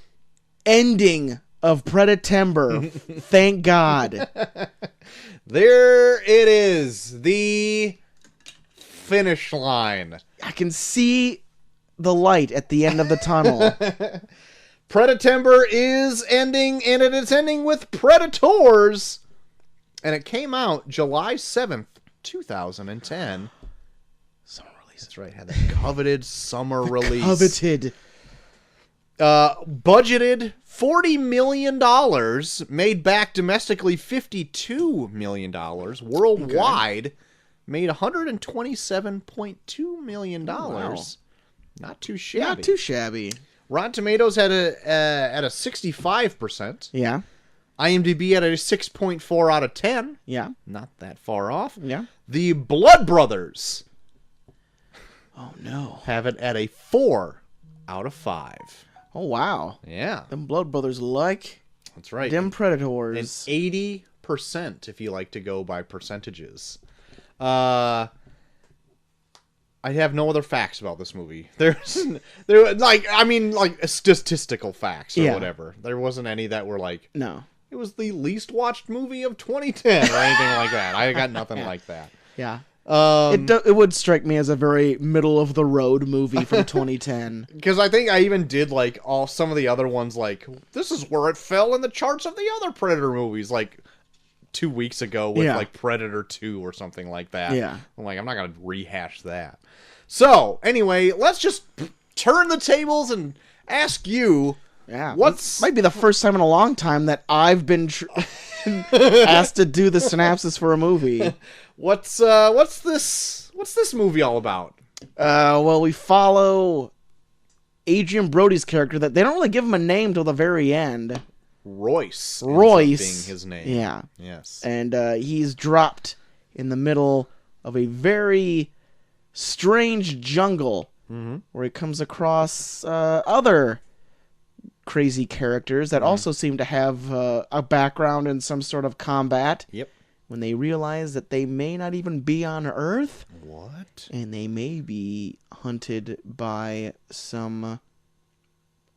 ending of Preda-tember. Thank God. There it is. The finish line. I can see the light at the end of the tunnel. Preda-tember is ending, and it is ending with Predators. And it came out July 7th, 2010. Summer release. That's right. Had that coveted summer release. Coveted. Budgeted $40 million. Made back domestically $52 million. Worldwide, made $127.2 million. Oh, wow. Not too shabby. Not too shabby. Rotten Tomatoes had at a 65%. Yeah. IMDb at a 6.4 out of 10. Yeah. Not that far off. Yeah. The Blood Brothers. Oh, no. Have it at a 4 out of 5. Oh, wow. Yeah. Them Blood Brothers like That's right. them And Predators. 80% if you like to go by percentages. I have no other facts about this movie. There statistical facts or whatever. There wasn't any that were like, No. it was the least watched movie of 2010 or anything like that. I got nothing like that. Yeah. It would strike me as a very middle of the road movie from 2010. Because I think I even did like some of the other ones, like this is where it fell in the charts of the other Predator movies, like 2 weeks ago with like Predator 2 or something like that. Yeah. I'm like, I'm not gonna rehash that. So anyway, let's just turn the tables and ask you. Yeah. This might be the first time in a long time that I've been asked to do the synopsis for a movie. What's this movie all about? Well, we follow Adrian Brody's character that they don't really give him a name till the very end. Royce being his name. Yeah. Yes. And he's dropped in the middle of a very strange jungle where he comes across other crazy characters that also seem to have a background in some sort of combat. Yep. When they realize that they may not even be on Earth. What? And they may be hunted by some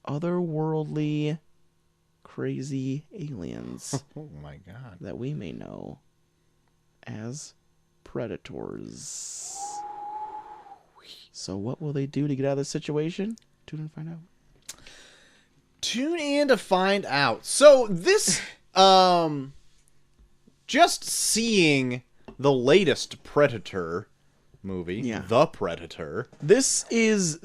otherworldly crazy aliens. Oh my god. That we may know as Predators. So what will they do to get out of this situation? Tune in and find out. Tune in to find out. So this, just seeing the latest Predator movie, The Predator. This is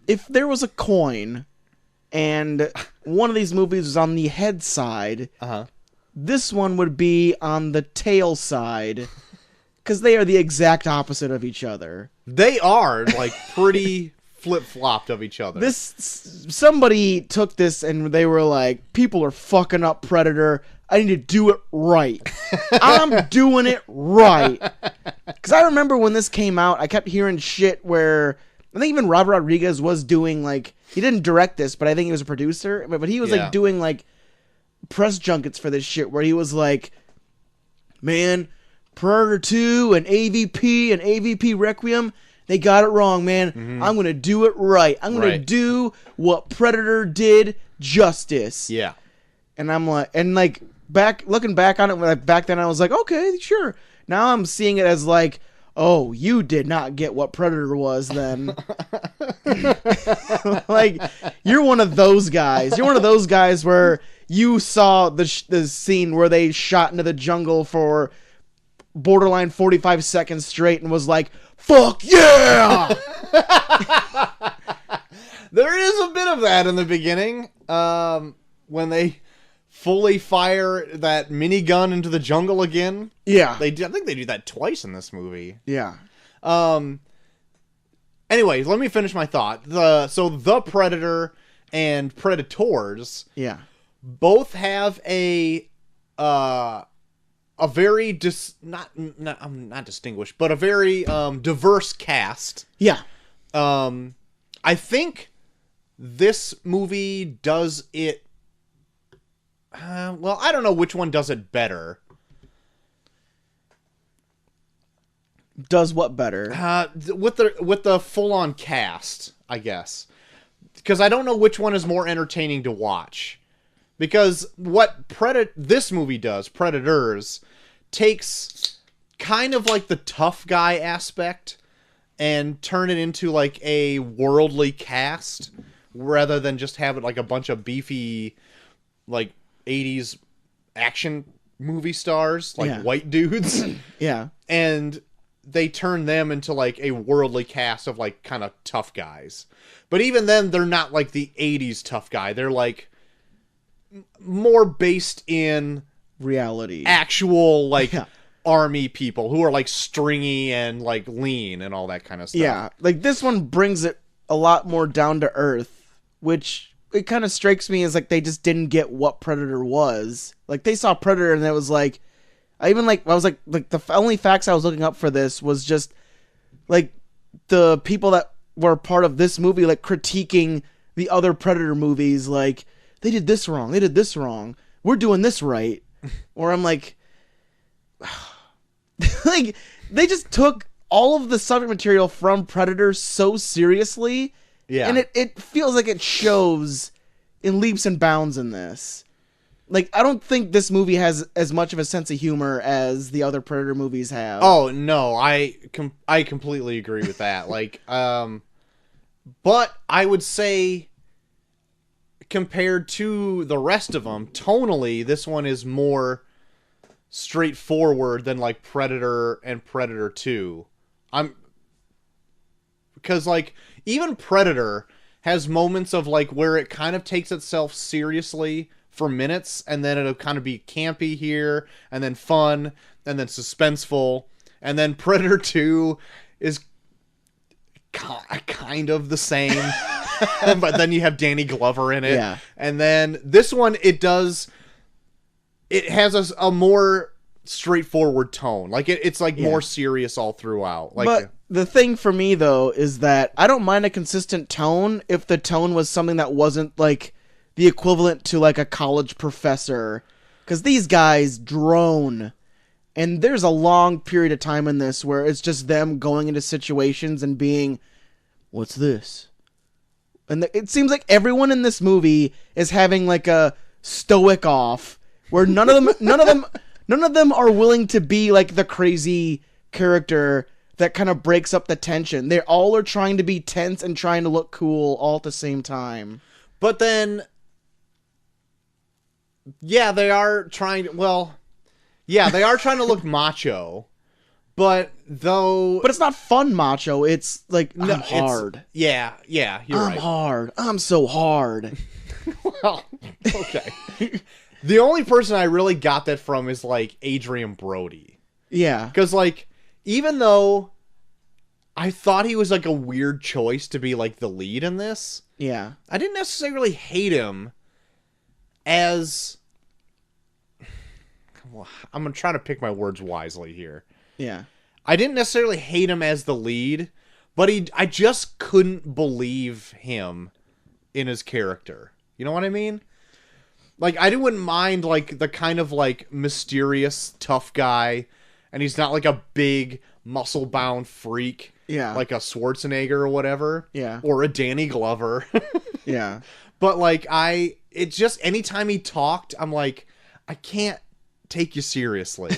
if there was a coin and one of these movies was on the head side, this one would be on the tail side. Because they are the exact opposite of each other. They are, like, pretty flip-flopped of each other. Somebody took this and they were like, people are fucking up Predator. I need to do it right. I'm doing it right. Because I remember when this came out, I kept hearing shit where... I think even Robert Rodriguez was doing, like... He didn't direct this, but I think he was a producer. But he was, like, doing, like, press junkets for this shit where he was like, man... Predator 2 and AVP Requiem, they got it wrong, man. I'm going to do it right. I'm going to do what Predator did justice. Yeah. And I'm like, looking back on it, like, back then I was like, okay, sure. Now I'm seeing it as like, oh, you did not get what Predator was then. Like, you're one of those guys. You're one of those guys where you saw the scene where they shot into the jungle for... borderline 45 seconds straight and was like, fuck yeah! There is a bit of that in the beginning. When they fully fire that minigun into the jungle again. Yeah. I think they do that twice in this movie. Yeah. Anyway, let me finish my thought. The Predator and Predators both have a very not distinguished, but a very diverse cast. Yeah. I think this movie does it. Well, I don't know which one does it better. Does what better? With the full-on cast, I guess. Because I don't know which one is more entertaining to watch. Because what this movie does, Predators, takes kind of like the tough guy aspect and turn it into like a worldly cast rather than just have it like a bunch of beefy like 80s action movie stars, like white dudes. Yeah. And they turn them into like a worldly cast of like kind of tough guys. But even then, they're not like the 80s tough guy. They're like more based in reality, actual like army people who are like stringy and like lean and all that kind of stuff. Yeah, like this one brings it a lot more down to earth, which it kind of strikes me as like they just didn't get what Predator was. Like they saw Predator and it was like, I was like the only facts I was looking up for this was just like the people that were part of this movie like critiquing the other Predator movies, like they did this wrong, we're doing this right. Or I'm like, like they just took all of the subject material from Predator so seriously, and it feels like it shows in leaps and bounds in this. Like I don't think this movie has as much of a sense of humor as the other Predator movies have. Oh no, I completely agree with that. Like, but I would say compared to the rest of them, tonally, this one is more straightforward than like Predator and Predator 2. Because like even Predator has moments of like where it kind of takes itself seriously for minutes, and then it'll kind of be campy here, and then fun, and then suspenseful, and then Predator 2 is kind of the same, but then you have Danny Glover in it, and then this one it has a more straightforward tone, like it's like more serious all throughout. Like, but the thing for me though is that I don't mind a consistent tone if the tone was something that wasn't like the equivalent to like a college professor, because these guys drone, and there's a long period of time in this where it's just them going into situations and being, what's this? And it seems like everyone in this movie is having like a stoic off where none of them are willing to be like the crazy character that kind of breaks up the tension. They all are trying to be tense and trying to look cool all at the same time. But then they are trying to look macho, but it's not fun macho. It's like I'm hard. You're right. I'm hard. I'm so hard. Well, okay. The only person I really got that from is like Adrian Brody. Yeah. Because like even though I thought he was like a weird choice to be like the lead in this, I didn't necessarily hate him as, well, I'm going to try to pick my words wisely here. Yeah. I didn't necessarily hate him as the lead, but I just couldn't believe him in his character. You know what I mean? Like, I wouldn't mind, like, the kind of, like, mysterious, tough guy, and he's not, like, a big, muscle-bound freak. Yeah. Like a Schwarzenegger or whatever. Yeah. Or a Danny Glover. Yeah. But, like, anytime he talked, I'm like, I can't take you seriously.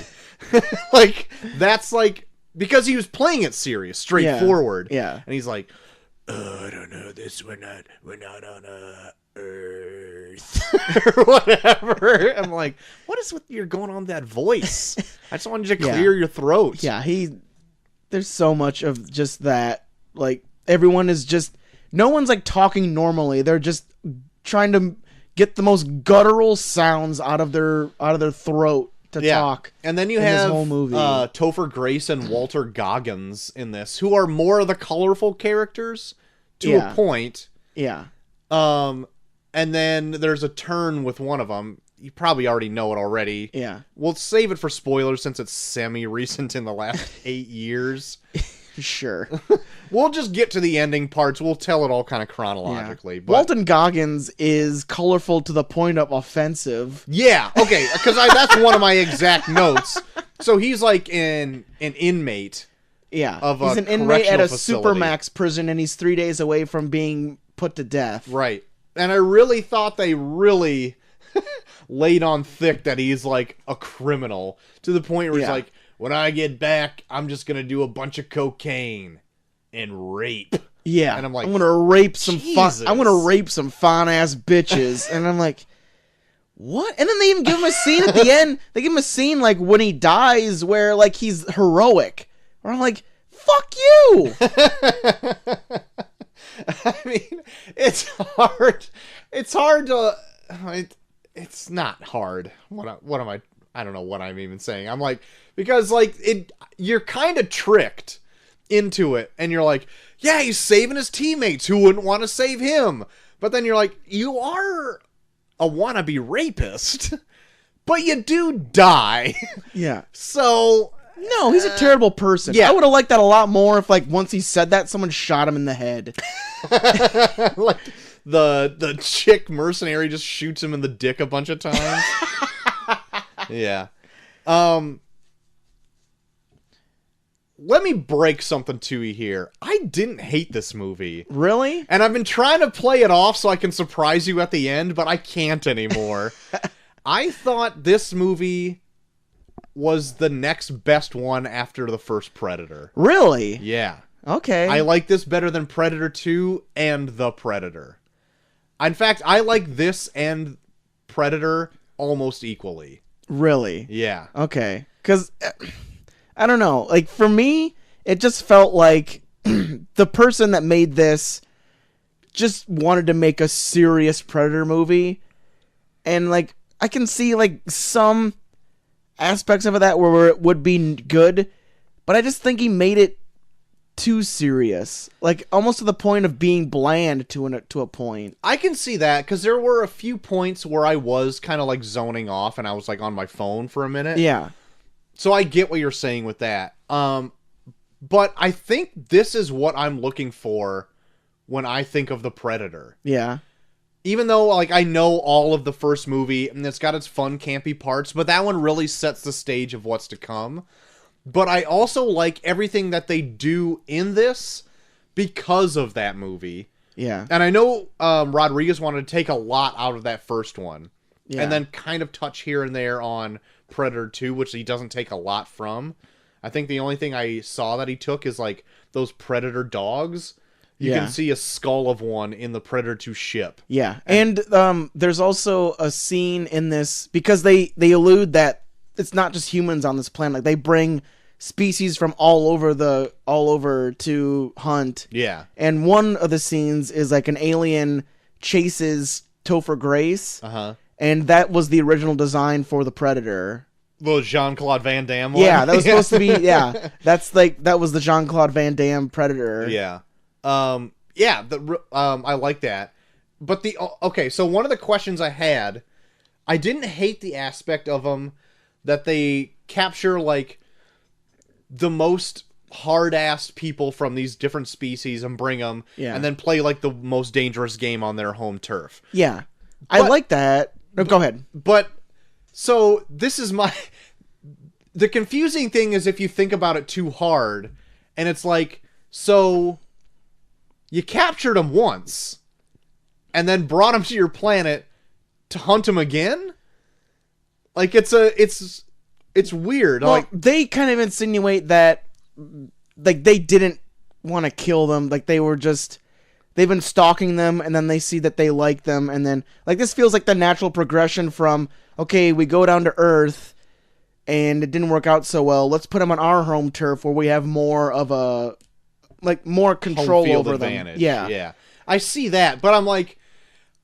Like, that's, like, because he was playing it serious, straightforward. Yeah. And he's like, I don't know, we're not on Earth. Or whatever. I'm like, what is with your going on that voice? I just wanted you to clear your throat. Yeah, there's so much of just that. Like, everyone is just, no one's like talking normally. They're just trying to get the most guttural sounds out of their throat to talk. And then you have this whole movie. Topher Grace and Walter Goggins in this, who are more of the colorful characters to a point. Yeah. And then there's a turn with one of them. You probably already know it already. Yeah. We'll save it for spoilers since it's semi-recent in the last 8 years. Sure. We'll just get to the ending parts. We'll tell it all kind of chronologically. Yeah. But Walton Goggins is colorful to the point of offensive. Yeah. Okay. Because that's one of my exact notes. So he's like an inmate. Yeah. He's an inmate at a facility. supermax prison, and he's 3 days away from being put to death. Right. And I really thought they really laid on thick that he's like a criminal to the point where he's like, when I get back, I'm just going to do a bunch of cocaine and rape. Yeah. And I'm like, I'm going to rape some fine ass bitches. And I'm like, what? And then they even give him a scene at the end. They give him a scene like when he dies where like he's heroic. Where I'm like, fuck you. I mean, it's hard. It's hard to. It's not hard. What am I? I don't know what I'm even saying. I'm like, because like you're kind of tricked into it, and you're like, yeah, he's saving his teammates who wouldn't want to save him. But then you're like, you are a wannabe rapist, but you do die. Yeah. So. No, he's a terrible person. Yeah. I would have liked that a lot more if, like, once he said that, someone shot him in the head. Like, the chick mercenary just shoots him in the dick a bunch of times. Yeah. Let me break something to you here. I didn't hate this movie. Really? And I've been trying to play it off so I can surprise you at the end, but I can't anymore. I thought this movie was the next best one after the first Predator. Really? Yeah. Okay. I like this better than Predator 2 and The Predator. In fact, I like this and Predator almost equally. Really? Yeah. Okay. Because, I don't know. Like, for me, it just felt like the person that made this just wanted to make a serious Predator movie. And, like, I can see, like, some aspects of that where it would be good, but I just think he made it too serious, like almost to the point of being bland to a point. I can see that because there were a few points where I was kind of like zoning off and I was like on my phone for a minute. Yeah. So I get what you're saying with that. But I think this is what I'm looking for when I think of the Predator. Yeah. Even though, like, I know all of the first movie, and it's got its fun, campy parts, but that one really sets the stage of what's to come. But I also like everything that they do in this because of that movie. Yeah. And I know Rodriguez wanted to take a lot out of that first one. Yeah. And then kind of touch here and there on Predator 2, which he doesn't take a lot from. I think the only thing I saw that he took is, like, those Predator dogs. You can see a skull of one in the Predator 2 ship. Yeah. And there's also a scene in this, because they allude that it's not just humans on this planet. Like, they bring species from all over to hunt. Yeah. And one of the scenes is like an alien chases Topher Grace. Uh-huh. And that was the original design for the Predator. The Jean-Claude Van Damme one? Yeah, that was supposed to be, yeah. That's like, that was the Jean-Claude Van Damme Predator. Yeah. I like that. But okay, so one of the questions I had, I didn't hate the aspect of them that they capture, like, the most hard-assed people from these different species and bring them, and then play, like, the most dangerous game on their home turf. Yeah. I like that. Go ahead. But, so, this is the confusing thing is if you think about it too hard, and it's like, so you captured them once, and then brought them to your planet to hunt them again? Like, it's weird. Well, like, they kind of insinuate that, like, they didn't want to kill them. Like, they were just, they've been stalking them, and then they see that they like them, and then, like, this feels like the natural progression from, okay, we go down to Earth, and it didn't work out so well. Let's put them on our home turf where we have more of a, like, more control over advantage. them. Yeah. I see that, but I'm like,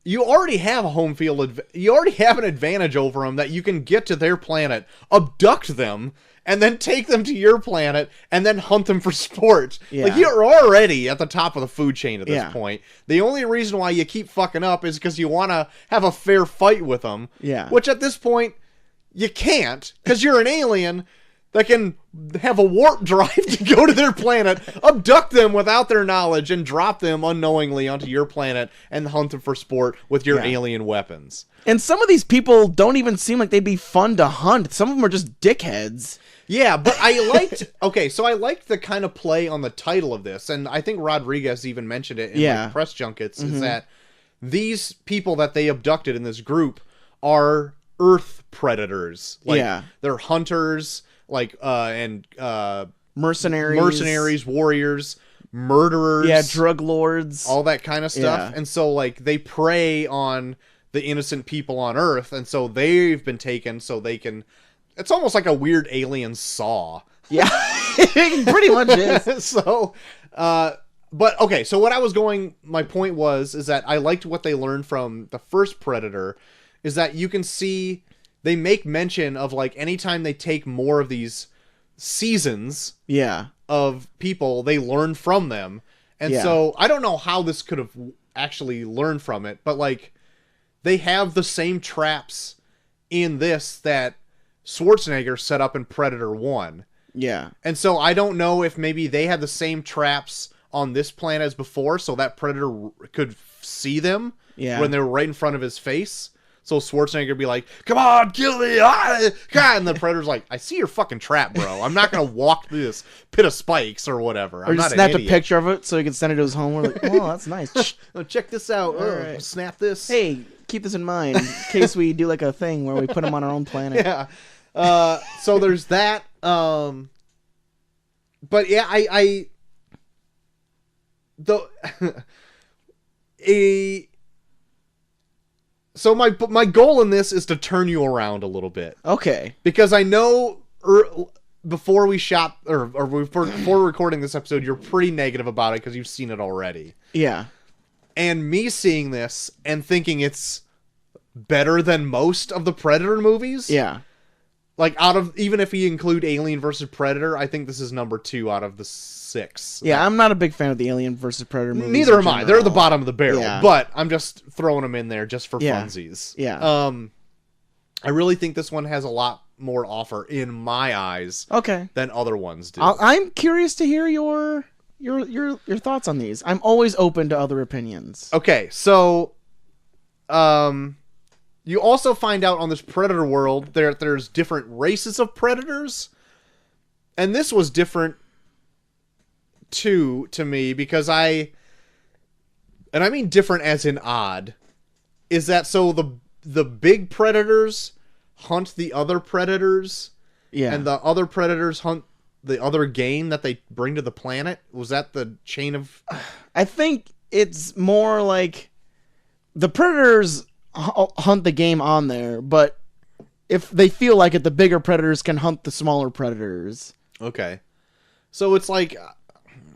you already have a home field, you already have an advantage over them that you can get to their planet, abduct them, and then take them to your planet, and then hunt them for sport. Yeah. Like, you're already at the top of the food chain at this point. The only reason why you keep fucking up is because you want to have a fair fight with them. Yeah. Which at this point, you can't, because you're an alien that can have a warp drive to go to their planet, abduct them without their knowledge, and drop them unknowingly onto your planet and hunt them for sport with your alien weapons. And some of these people don't even seem like they'd be fun to hunt. Some of them are just dickheads. Yeah, but I liked... Okay, so I liked the kind of play on the title of this, and I think Rodriguez even mentioned it in like, press junkets, is that these people that they abducted in this group are Earth predators. Like, yeah. They're hunters, like, and mercenaries, warriors, murderers. Yeah, drug lords. All that kind of stuff. Yeah. And so, like, they prey on the innocent people on Earth, and so they've been taken so they can... It's almost like a weird alien Saw. Yeah, it pretty much is. So, but, okay, so my point is that I liked what they learned from the first Predator, is that you can see, they make mention of, like, anytime they take more of these seasons of people, they learn from them. And so, I don't know how this could have actually learned from it, but, like, they have the same traps in this that Schwarzenegger set up in Predator 1. Yeah. And so I don't know if maybe they had the same traps on this planet as before, so that Predator could see them when they were right in front of his face. So Schwarzenegger would be like, come on, kill me! And the Predator's like, I see your fucking trap, bro. I'm not going to walk through this pit of spikes or whatever. Or just snapped a picture of it so he could send it to his home. We're like, oh, that's nice. Check this out. Right. Snap this. Hey, keep this in mind in case we do like a thing where we put him on our own planet. Yeah. So there's that. But yeah, so my goal in this is to turn you around a little bit. Okay. Because I know before we shot or before recording this episode, you're pretty negative about it because you've seen it already. Yeah. And me seeing this and thinking it's better than most of the Predator movies. Yeah. Like, even if you include Alien vs. Predator, I think this is number 2 out of the 6. Yeah, I'm not a big fan of the Alien vs. Predator movies. Neither am I. They're the bottom of the barrel. Yeah. But I'm just throwing them in there just for funsies. Yeah. I really think this one has a lot more offer in my eyes. Than other ones do. I'm curious to hear your thoughts on these. I'm always open to other opinions. Okay, so you also find out on this Predator world there's different races of predators. And this was different too to me because and I mean different as in odd, is that so the big predators hunt the other predators, and the other predators hunt the other game that they bring to the planet? Was that the chain of... I think it's more like the predators hunt the game on there, but if they feel like it, the bigger predators can hunt the smaller predators. Okay. So it's like,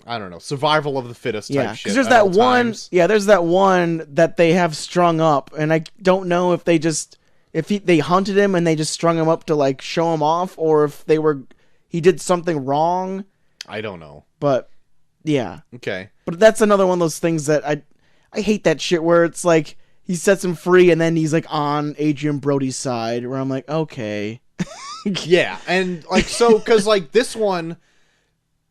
I don't know, survival of the fittest type shit. Because there's that one, there's that one that they have strung up, and I don't know if they just, they hunted him and they just strung him up to like show him off, or if he did something wrong. I don't know. But, yeah. Okay. But that's another one of those things that I hate that shit where it's like, he sets him free, and then he's, like, on Adrian Brody's side, where I'm like, okay. Yeah, and, like, so, because, like, this one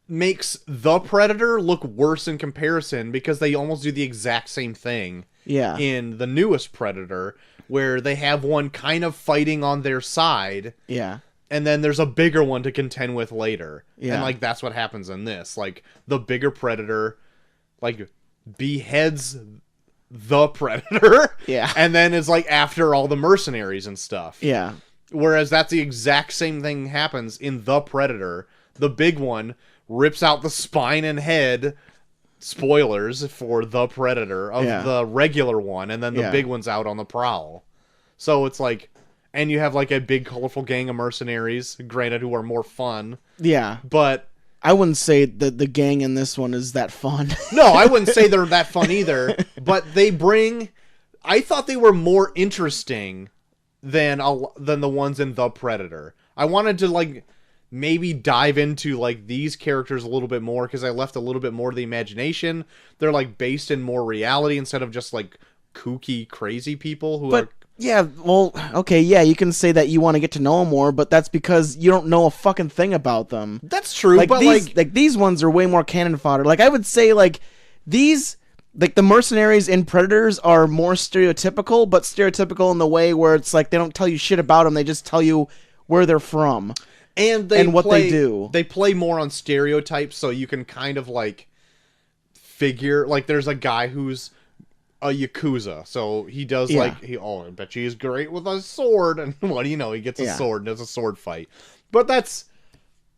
makes the Predator look worse in comparison, because they almost do the exact same thing in the newest Predator, where they have one kind of fighting on their side, and then there's a bigger one to contend with later. And, like, that's what happens in this. Like, the bigger Predator, like, beheads the Predator, and then is like after all the mercenaries and stuff. Yeah. Whereas that's the exact same thing happens in the Predator. The big one rips out the spine and head, spoilers for the Predator, of the regular one, and then the big one's out on the prowl. So it's like, and you have like a big colorful gang of mercenaries, granted, who are more fun. Yeah. But I wouldn't say that the gang in this one is that fun. No, I wouldn't say they're that fun either. But I thought they were more interesting than the ones in The Predator. I wanted to like maybe dive into like these characters a little bit more because I left a little bit more to the imagination. They're like based in more reality instead of just like kooky, crazy people who are... Yeah, well, okay, yeah, you can say that you want to get to know them more, but that's because you don't know a fucking thing about them. That's true, like, but these ones are way more cannon fodder. Like, I would say, like, these, like, the mercenaries in Predators are more stereotypical, but stereotypical in the way where it's like they don't tell you shit about them, they just tell you where they're from. And what they do. They play more on stereotypes, so you can kind of, like, figure, like, there's a guy who's a Yakuza. So he does I bet he's great with a sword. And what do you know? He gets a sword and does a sword fight. But that's...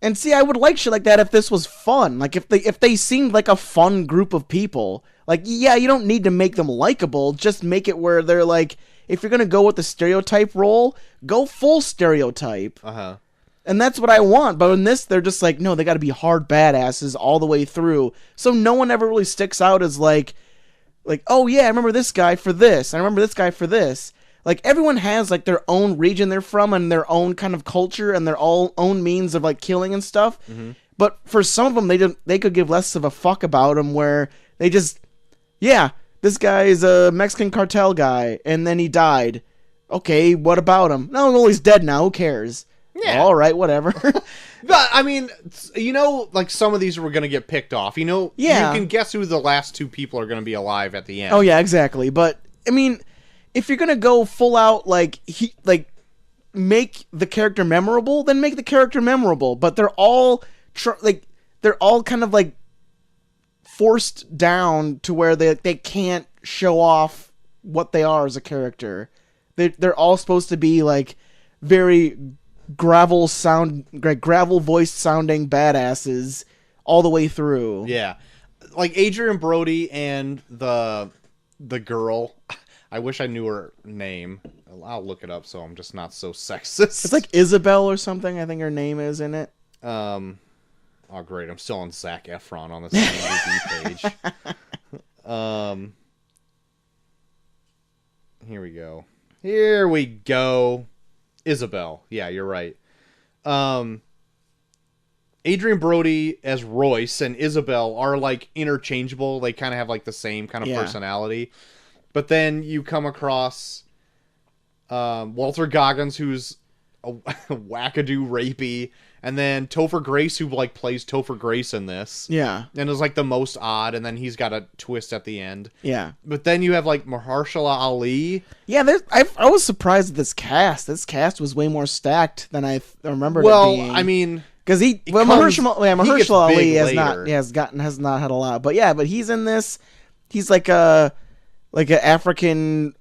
And see, I would like shit like that if this was fun. Like, if they seemed like a fun group of people. Like, yeah, you don't need to make them likable. Just make it where they're like, if you're going to go with the stereotype role, go full stereotype. Uh-huh. And that's what I want. But in this, they're just like, no, they got to be hard badasses all the way through. So no one ever really sticks out as like, oh yeah, I remember this guy for this. I remember this guy for this. Like, everyone has, like, their own region they're from and their own kind of culture and their own means of, like, killing and stuff. Mm-hmm. But for some of them, they could give less of a fuck about them, where they just, yeah, this guy is a Mexican cartel guy, and then he died. Okay, what about him? No, well, he's dead now. Who cares? Yeah. All right, whatever. But, I mean, you know, like, some of these were going to get picked off. You know, you can guess who the last two people are going to be alive at the end. Oh, yeah, exactly. But, I mean... If you're gonna go full out, make the character memorable, then make the character memorable. But they're all kind of like forced down to where they can't show off what they are as a character. They're all supposed to be like very gravel voiced sounding badasses all the way through. Yeah, like Adrian Brody and the girl. I wish I knew her name. I'll look it up so I'm just not so sexist. It's like Isabel or something, I think her name is in it. Oh, great. I'm still on Zac Efron on the IMDb page. Here we go. Isabel. Yeah, you're right. Adrian Brody as Royce and Isabel are, like, interchangeable. They kind of have, like, the same kind of personality. But then you come across Walter Goggins, who's a wackadoo rapey, and then Topher Grace, who like plays Topher Grace in this. Yeah. And is like the most odd, and then he's got a twist at the end. Yeah. But then you have like Mahershala Ali. Yeah, I was surprised at this cast. This cast was way more stacked than I remembered it being. Well, I mean... Because Mahershala Ali has not had a lot. But yeah, but he's in this. He's like an African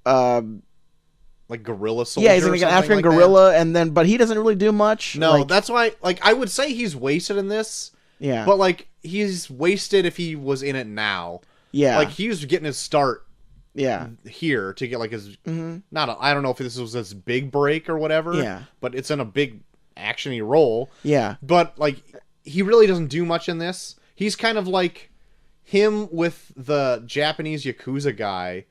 like gorilla soldier. Yeah, he's like an African gorilla, but he doesn't really do much. No, that's why I would say he's wasted in this. Yeah. But like he's wasted if he was in it now. Yeah. Like he was getting his start here to get like his I don't know if this was his big break or whatever. Yeah. But it's in a big action-y role. Yeah. But like he really doesn't do much in this. He's kind of like him with the Japanese Yakuza guy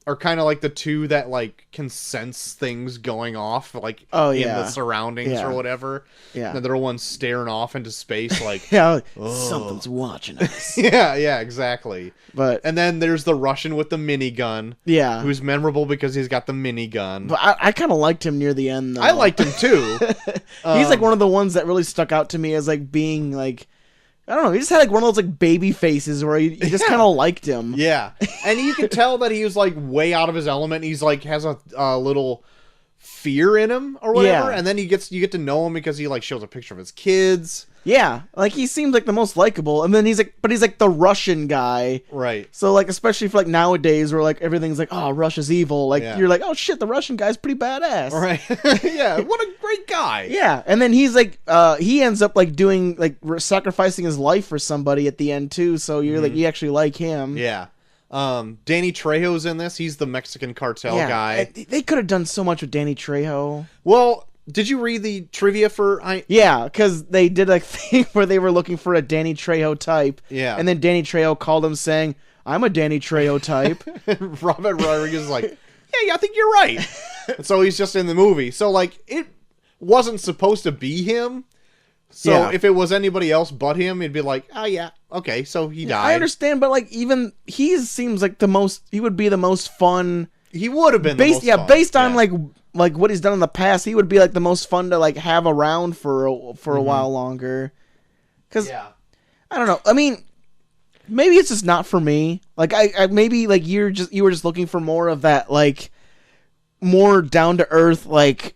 are kind of like the two that like can sense things going off like in the surroundings or whatever. Yeah. And they're ones staring off into space like something's watching us. yeah, exactly. And then there's the Russian with the minigun. Yeah. Who's memorable because he's got the minigun. But I kind of liked him near the end though. I liked him too. He's like one of the ones that really stuck out to me as like being like I don't know. He just had like one of those like baby faces where you just kind of liked him. Yeah, and you could tell that he was like way out of his element. He's like has a little fear in him or whatever, and then you get to know him because he like shows a picture of his kids. Yeah, like he seems like the most likable, and then he's like the Russian guy, right? So like especially for like nowadays where like everything's like Russia's evil, like you're like oh shit the Russian guy's pretty badass, right? Yeah, what a great guy. Yeah, and then he's like he ends up like doing like sacrificing his life for somebody at the end too, so you're like you actually like him. Yeah. Danny Trejo's in this. He's the Mexican cartel guy. They could have done so much with Danny Trejo. Well. Did you read the trivia for... Yeah, because they did a thing where they were looking for a Danny Trejo type. Yeah. And then Danny Trejo called him saying, I'm a Danny Trejo type. Robert Rodriguez is like, yeah, I think you're right. So he's just in the movie. So, like, it wasn't supposed to be him. So if it was anybody else but him, it'd be like, oh, yeah, okay, so he died. I understand, but, like, even he seems like he would be the most fun... He would have been the most fun. Based on, like what he's done in the past, he would be like the most fun to like have around for a while longer. Cause I don't know. I mean, maybe it's just not for me. Like I maybe like you were just looking for more of that like more down to earth like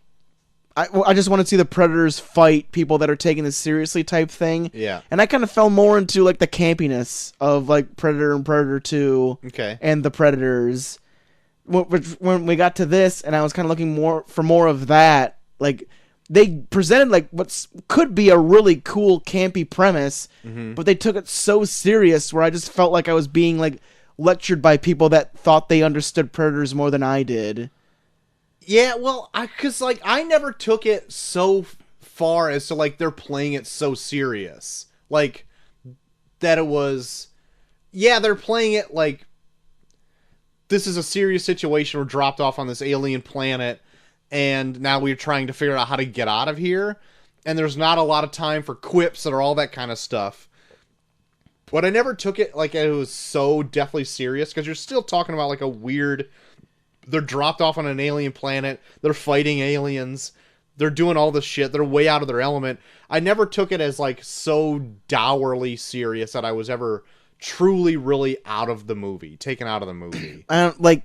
I just want to see the Predators fight people that are taking this seriously type thing. Yeah. And I kind of fell more into like the campiness of like Predator and Predator 2 and the Predators. When we got to this and I was kind of looking for more of that, like they presented like what could be a really cool campy premise, but they took it so serious where I just felt like I was being like lectured by people that thought they understood Predators more than I did. Yeah, well, because, like, I never took it so far as to, like, they're playing it so serious. Like, that it was... Yeah, they're playing it like, this is a serious situation. We're dropped off on this alien planet, and now we're trying to figure out how to get out of here. And there's not a lot of time for quips or all that kind of stuff. But I never took it like it was so deathly serious, because you're still talking about, like, a weird... They're dropped off on an alien planet. They're fighting aliens. They're doing all this shit. They're way out of their element. I never took it as, like, so dourly serious that I was ever truly, really out of the movie. Taken out of the movie. Like,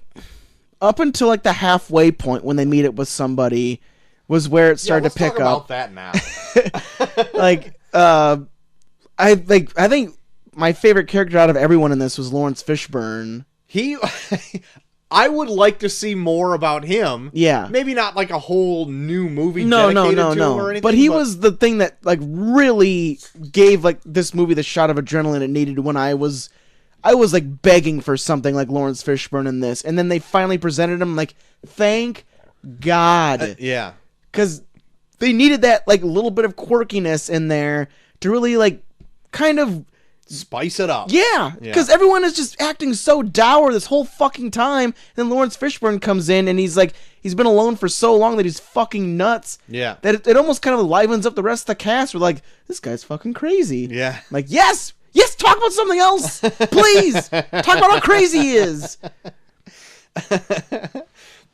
up until, like, the halfway point when they meet it with somebody was where it started to pick up. Let's talk about that now. Like, I think my favorite character out of everyone in this was Lawrence Fishburne. I would like to see more about him. Yeah. Maybe not like a whole new movie dedicated to him or anything. But he was the thing that like really gave like this movie the shot of adrenaline it needed when I was like begging for something like Lawrence Fishburne in this. And then they finally presented him like, thank God. Yeah. Because they needed that like little bit of quirkiness in there to really like kind of... Spice it up. Yeah, because everyone is just acting so dour this whole fucking time. And then Lawrence Fishburne comes in and he's like, he's been alone for so long that he's fucking nuts. Yeah. That it almost kind of livens up the rest of the cast. We're like, this guy's fucking crazy. Yeah. Like, yes, talk about something else. Please. Talk about how crazy he is.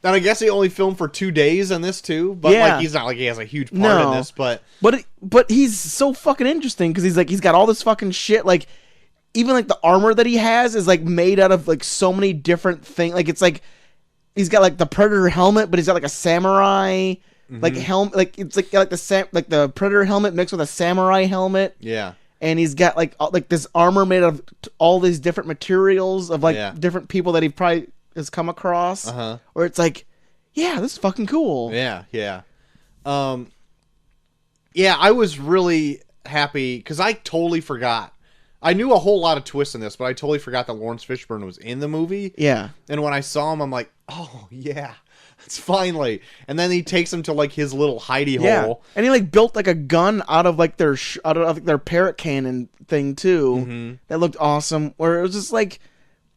And I guess he only filmed for 2 days in this too, but like he's not like he has a huge part in this, but he's so fucking interesting because he's got all this fucking shit. Like even like the armor that he has is like made out of like so many different things. Like it's like he's got like the Predator helmet, but he's got like a samurai like helmet. Like it's like the Predator helmet mixed with a samurai helmet. Yeah. And he's got like this armor made out of all these different materials of like different people that he probably has come across, where it's like, yeah, this is fucking cool. Yeah. I was really happy because I totally forgot. I knew a whole lot of twists in this, but I totally forgot that Lawrence Fishburne was in the movie. Yeah. And when I saw him, I'm like, oh yeah, it's finally. And then he takes him to like his little hidey hole. And he like built like a gun out of like their parrot cannon thing too. That looked awesome. Where it was just like,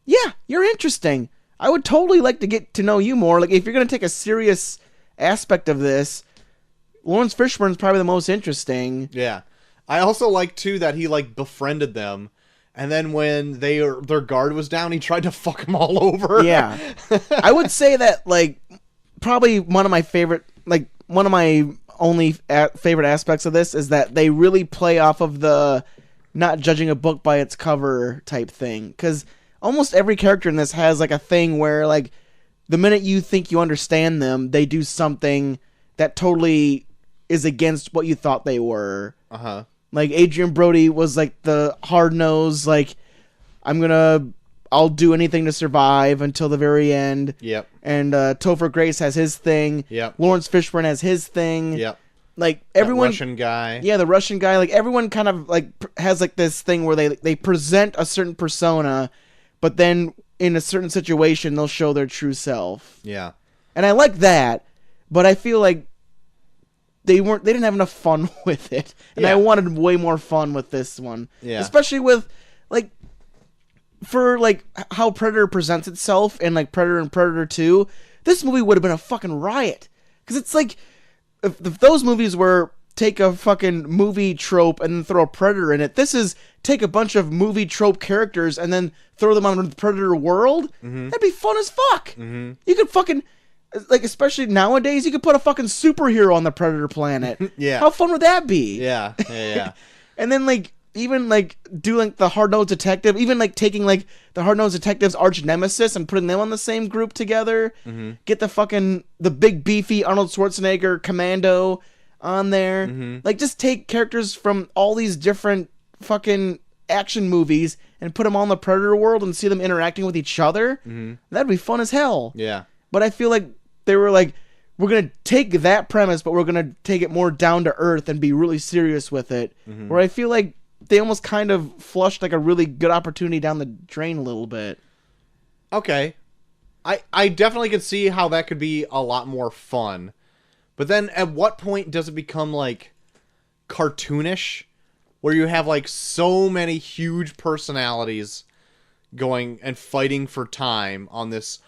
yeah, you're interesting. I would totally like to get to know you more. Like, if you're going to take a serious aspect of this, Lawrence Fishburne's probably the most interesting. Yeah. I also like, too, that he, like, befriended them. And then when their guard was down, he tried to fuck them all over. Yeah. I would say that, like, probably one of my only favorite aspects of this is that they really play off of the not judging a book by its cover type thing. Because... almost every character in this has like a thing where like the minute you think you understand them, they do something that totally is against what you thought they were. Like Adrian Brody was like the hard nosed, like I'll do anything to survive until the very end. Yep. And Topher Grace has his thing. Yep. Lawrence Fishburne has his thing. Yep. Like everyone, that Russian guy. Yeah, the Russian guy. Like everyone kind of like has like this thing where they present a certain persona. But then, in a certain situation, they'll show their true self. Yeah. And I like that, but I feel like they didn't have enough fun with it. And I wanted way more fun with this one. Yeah. Especially with, like, for, like, how Predator presents itself in, like, Predator and Predator 2, this movie would have been a fucking riot. Because it's like, if those movies were... take a fucking movie trope and then throw a Predator in it. This is take a bunch of movie trope characters and then throw them on the Predator world. That'd be fun as fuck. You could fucking, like, especially nowadays, you could put a fucking superhero on the Predator planet. Yeah. How fun would that be? Yeah. And then, like, even like do like the hard-nosed detective, even like taking like the hard-nosed detective's arch nemesis and putting them on the same group together. Mm-hmm. Get the big beefy Arnold Schwarzenegger commando on there. Mm-hmm. Like just take characters from all these different fucking action movies and put them all in the Predator world and see them interacting with each other. Mm-hmm. That'd be fun as hell. Yeah. But I feel like they were like, we're going to take that premise, but we're going to take it more down to earth and be really serious with it. Mm-hmm. Where I feel like they almost kind of flushed like a really good opportunity down the drain a little bit. Okay. I definitely could see how that could be a lot more fun. But then at what point does it become like cartoonish? Where you have like so many huge personalities going and fighting for time on this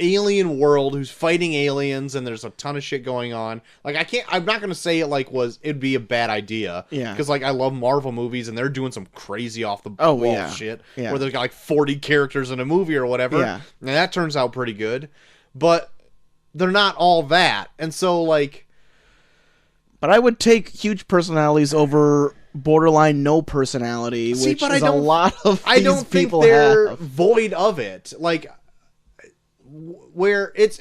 alien world who's fighting aliens, and there's a ton of shit going on. Like I'm not gonna say it'd be a bad idea. Yeah. Because like I love Marvel movies and they're doing some crazy off the wall shit. Yeah. Where there's got like 40 characters in a movie or whatever. Yeah. And that turns out pretty good. But they're not all that. And so like, but I would take huge personalities over borderline no personality, which is a lot of these I don't think they're void of it. Like, where it's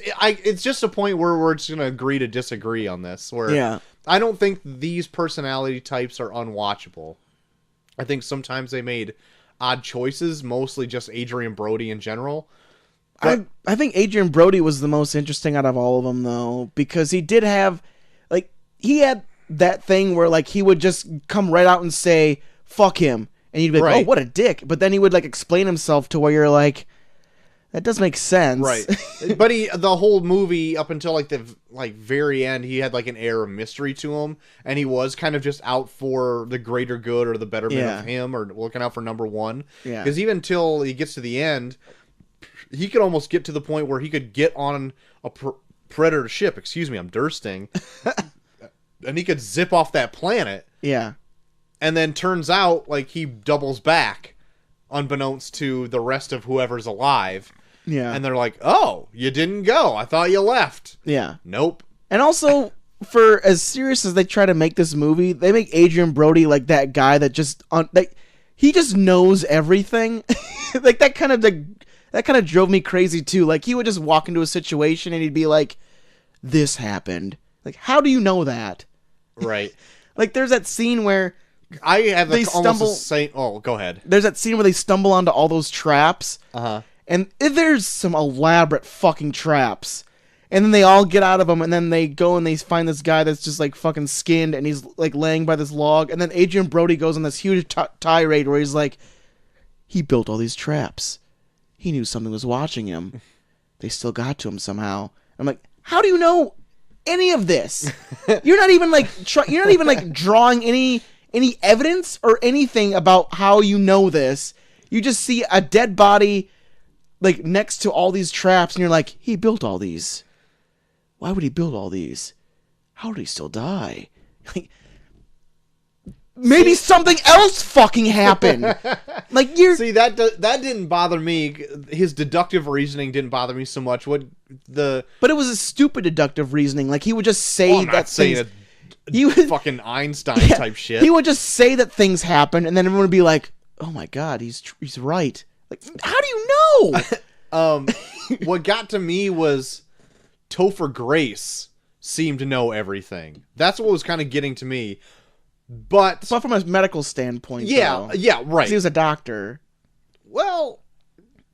just a point where we're just gonna agree to disagree on this. Where I don't think these personality types are unwatchable. I think sometimes they made odd choices, mostly just Adrian Brody in general. I think Adrian Brody was the most interesting out of all of them, though, because he did have, like, he had that thing where, like, he would just come right out and say, fuck him. And you'd be like, oh, what a dick. But then he would, like, explain himself to where you're like, that does make sense. Right. But the whole movie, up until, like, the very end, he had, like, an air of mystery to him. And he was kind of just out for the greater good or the betterment of him, or looking out for number one. Yeah. Because even until he gets to the end, he could almost get to the point where he could get on a Predator ship. Excuse me, I'm dursting. And he could zip off that planet. Yeah. And then turns out, like, he doubles back, unbeknownst to the rest of whoever's alive. Yeah. And they're like, oh, you didn't go. I thought you left. Yeah. Nope. And also, for as serious as they try to make this movie, they make Adrian Brody like that guy that just, he just knows everything. Like, that kind of drove me crazy, too. Like, he would just walk into a situation and he'd be like, this happened. Like, how do you know that? Right. Like, there's that scene where I have they stumble. Go ahead. There's that scene where they stumble onto all those traps. Uh-huh. And there's some elaborate fucking traps. And then they all get out of them, and then they go and they find this guy that's just, like, fucking skinned, and he's, like, laying by this log. And then Adrian Brody goes on this huge tirade where he's like, he built all these traps. He knew something was watching him. They still got to him somehow. I'm like, how do you know any of this? You're not even like drawing any evidence or anything about how you know this. You just see a dead body like next to all these traps, and you're like, he built all these. Why would he build all these? How did he still die? Like, maybe something else fucking happened. Like, you're... See, that didn't bother me. His deductive reasoning didn't bother me so much. But it was a stupid deductive reasoning. Like, he would just say I'm not saying fucking Einstein type shit. He would just say that things happen, and then everyone would be like, oh my god, he's right. Like, how do you know? What got to me was Topher Grace seemed to know everything. That's what was kind of getting to me. But from a medical standpoint, yeah, right. He was a doctor. Well,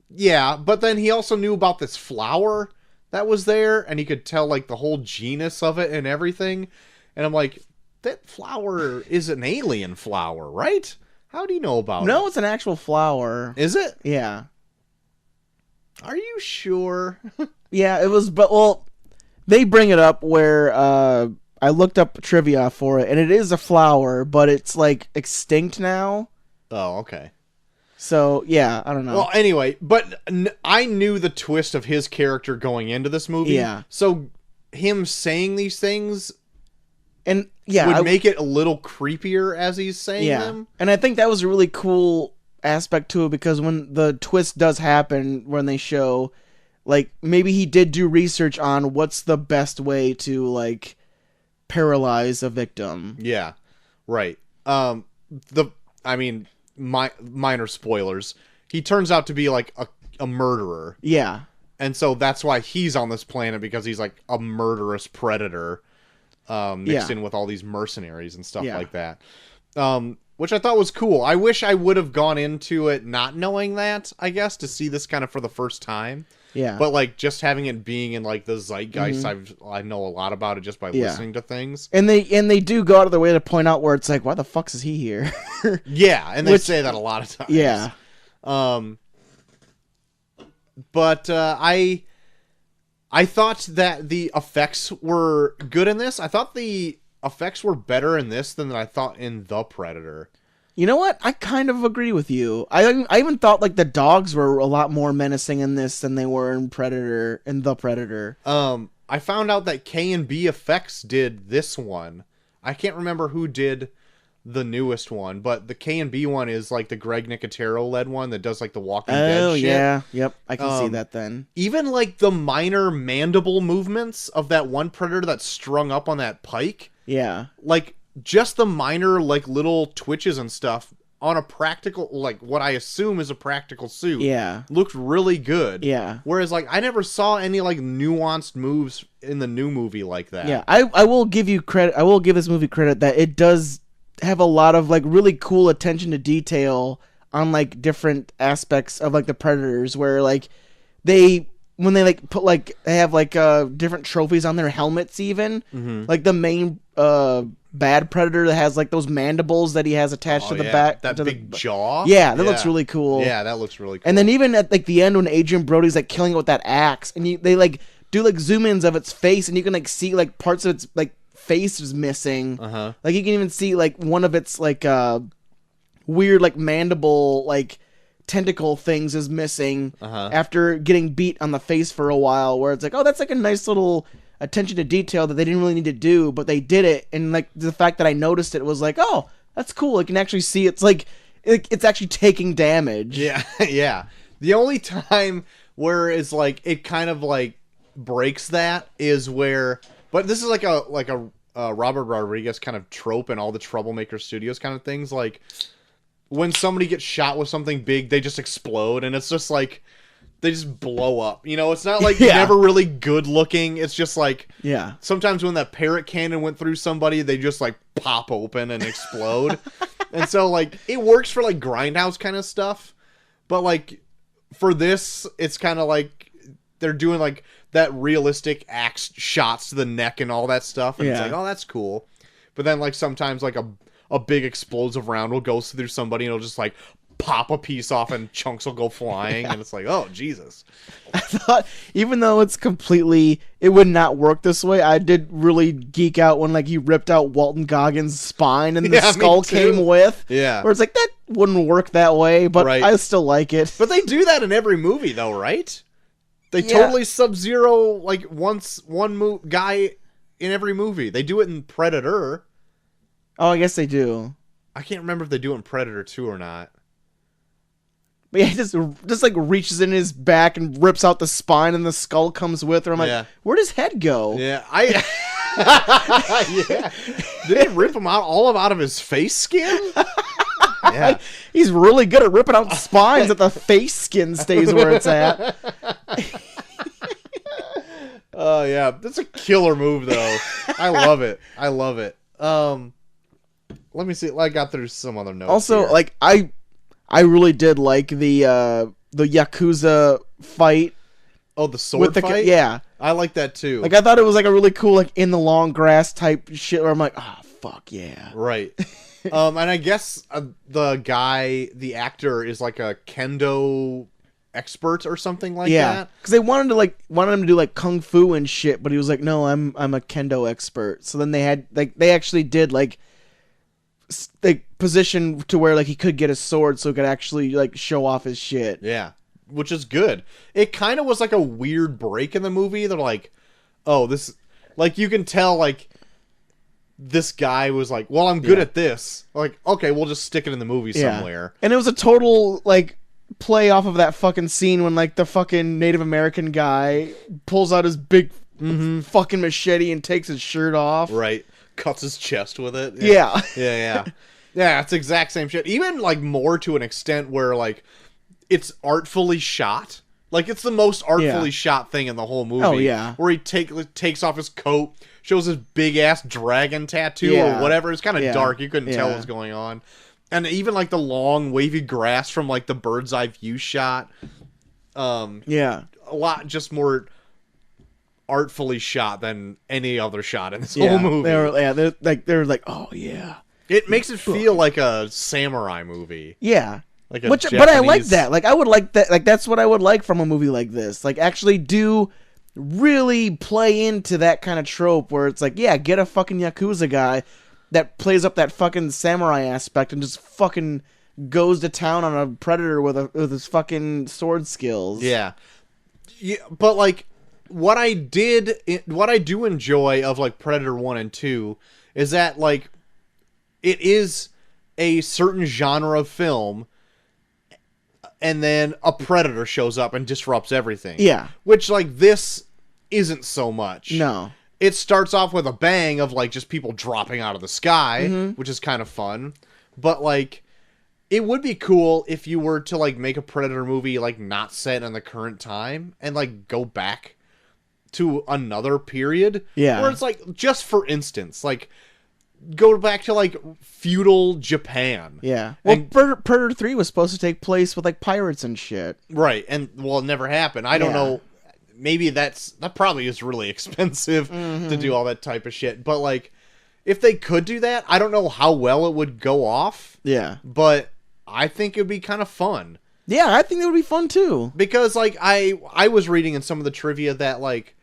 yeah, but then he also knew about this flower that was there, and he could tell, like, the whole genus of it and everything. And I'm like, that flower is an alien flower, right? How do you know about it? No, it's an actual flower. Is it? Yeah. Are you sure? Yeah, it was, but, well, they bring it up where, I looked up trivia for it, and it is a flower, but it's, like, extinct now. Oh, okay. So, yeah, I don't know. Well, anyway, but I knew the twist of his character going into this movie. Yeah. So, him saying these things and yeah, would make it a little creepier as he's saying them. And I think that was a really cool aspect to it, because when the twist does happen, when they show, like, maybe he did do research on what's the best way to, like, paralyze a victim. Yeah, right. The I mean, minor spoilers. He turns out to be like a murderer. Yeah. And so that's why he's on this planet, because he's like a murderous predator mixed in with all these mercenaries and stuff like that. Which I thought was cool. I wish I would have gone into it not knowing that, I guess, to see this kind of for the first time. Yeah. But like just having it being in like the zeitgeist, I know a lot about it just by listening to things. And they do go out of their way to point out where it's like, why the fuck is he here? Yeah, and they say that a lot of times. Yeah. But I thought that the effects were good in this. I thought the effects were better in this than I thought in The Predator. You know what? I kind of agree with you. I even thought like the dogs were a lot more menacing in this than they were in The Predator. I found out that K&B Effects did this one. I can't remember who did the newest one, but the K&B one is like the Greg Nicotero led one that does like the Walking Dead shit. Oh yeah, yep, I can see that then. Even like the minor mandible movements of that one predator that's strung up on that pike. Yeah. Like just the minor like little twitches and stuff on a practical, like what I assume is a practical suit. Yeah. Looked really good. Yeah. Whereas like I never saw any like nuanced moves in the new movie like that. Yeah, I will give you credit. I will give this movie credit that it does have a lot of like really cool attention to detail on like different aspects of like the predators, where like when they like put like they have like different trophies on their helmets, even like the main bad predator that has like those mandibles that he has attached to the back, that big jaw. Yeah, that looks really cool. Yeah, that looks really cool. And then even at like the end when Adrian Brody's like killing it with that axe, and they like do like zoom ins of its face, and you can like see like parts of its like face is missing. Like you can even see like one of its like weird like mandible like tentacle things is missing after getting beat on the face for a while, where it's like, oh, that's like a nice little attention to detail that they didn't really need to do, but they did it. And like the fact that I noticed it was like, oh, that's cool. I can actually see it's like it's actually taking damage. Yeah. Yeah. The only time where it's like it kind of like breaks that is where, but this is like a Robert Rodriguez kind of trope in all the Troublemaker Studios kind of things. Like when somebody gets shot with something big, they just explode, and it's just like they just blow up. You know, it's not like never really good looking. It's just like sometimes when that parrot cannon went through somebody, they just like pop open and explode. And so like it works for like Grindhouse kind of stuff, but like for this, it's kind of like they're doing like that realistic axe shots to the neck and all that stuff, and it's like, oh, that's cool. But then like sometimes like a big explosive round will go through somebody and it'll just like pop a piece off and chunks will go flying, and it's like, oh Jesus. I thought, even though it would not work this way, I did really geek out when like he ripped out Walton Goggins' spine and the skull came with. Yeah. Where it's like, that wouldn't work that way, but I still like it. But they do that in every movie though, right? They totally Sub-Zero like one guy in every movie. They do it in Predator. Oh, I guess they do. I can't remember if they do it in Predator 2 or not. But yeah, he just like reaches in his back and rips out the spine, and the skull comes with her. I'm like, where'd his head go? Yeah, yeah. Did he rip him out of his face skin? Yeah. He's really good at ripping out spines that the face skin stays where it's at. Oh yeah, that's a killer move though. I love it. Let me see. I got through some other notes. Also, here. like I really did like the Yakuza fight. Oh, the sword fight? Yeah. I like that too. Like I thought it was like a really cool like in the long grass type shit where I'm like, oh fuck yeah. Right. And I guess the actor is like a kendo expert or something like that. Yeah, because they wanted him to do like kung fu and shit, but he was like, no, I'm a kendo expert. So then they actually did like position to where like he could get a sword, so he could actually like show off his shit. Yeah, which is good. It kind of was like a weird break in the movie. They're like, oh, this, like you can tell like. This guy was like, well, I'm good at this. Like, okay, we'll just stick it in the movie somewhere. And it was a total, like, play off of that fucking scene when, like, the fucking Native American guy pulls out his big fucking machete and takes his shirt off. Right. Cuts his chest with it. Yeah. Yeah. Yeah, it's exact same shit. Even like more to an extent where like it's artfully shot. Like it's the most artfully shot thing in the whole movie. Oh yeah. Where he takes off his coat, shows his big ass dragon tattoo or whatever. It's kind of dark. You couldn't tell what was going on. And even like the long wavy grass from like the bird's eye view shot. A lot just more artfully shot than any other shot in this whole movie. They're like, oh yeah. It makes it feel like a samurai movie. Yeah. Like but I like that. Like I would like that. Like that's what I would like from a movie like this. Like actually do really play into that kind of trope where it's like, yeah, get a fucking Yakuza guy that plays up that fucking samurai aspect and just fucking goes to town on a predator with his fucking sword skills. Yeah, but like what I do enjoy of like Predator 1 and 2 is that like it is a certain genre of film and then a predator shows up and disrupts everything. Yeah. Which like this isn't so much. No. It starts off with a bang of like just people dropping out of the sky, which is kind of fun. But like it would be cool if you were to like make a Predator movie like not set in the current time and like go back to another period. Yeah. Where it's like, just for instance, like go back to like feudal Japan. Yeah. Well, Predator 3 was supposed to take place with like pirates and shit. Right. And well, it never happened. I don't know. Maybe that probably is really expensive to do all that type of shit. But like if they could do that, I don't know how well it would go off. Yeah. But I think it would be kind of fun. Yeah, I think it would be fun too. Because like I was reading in some of the trivia that like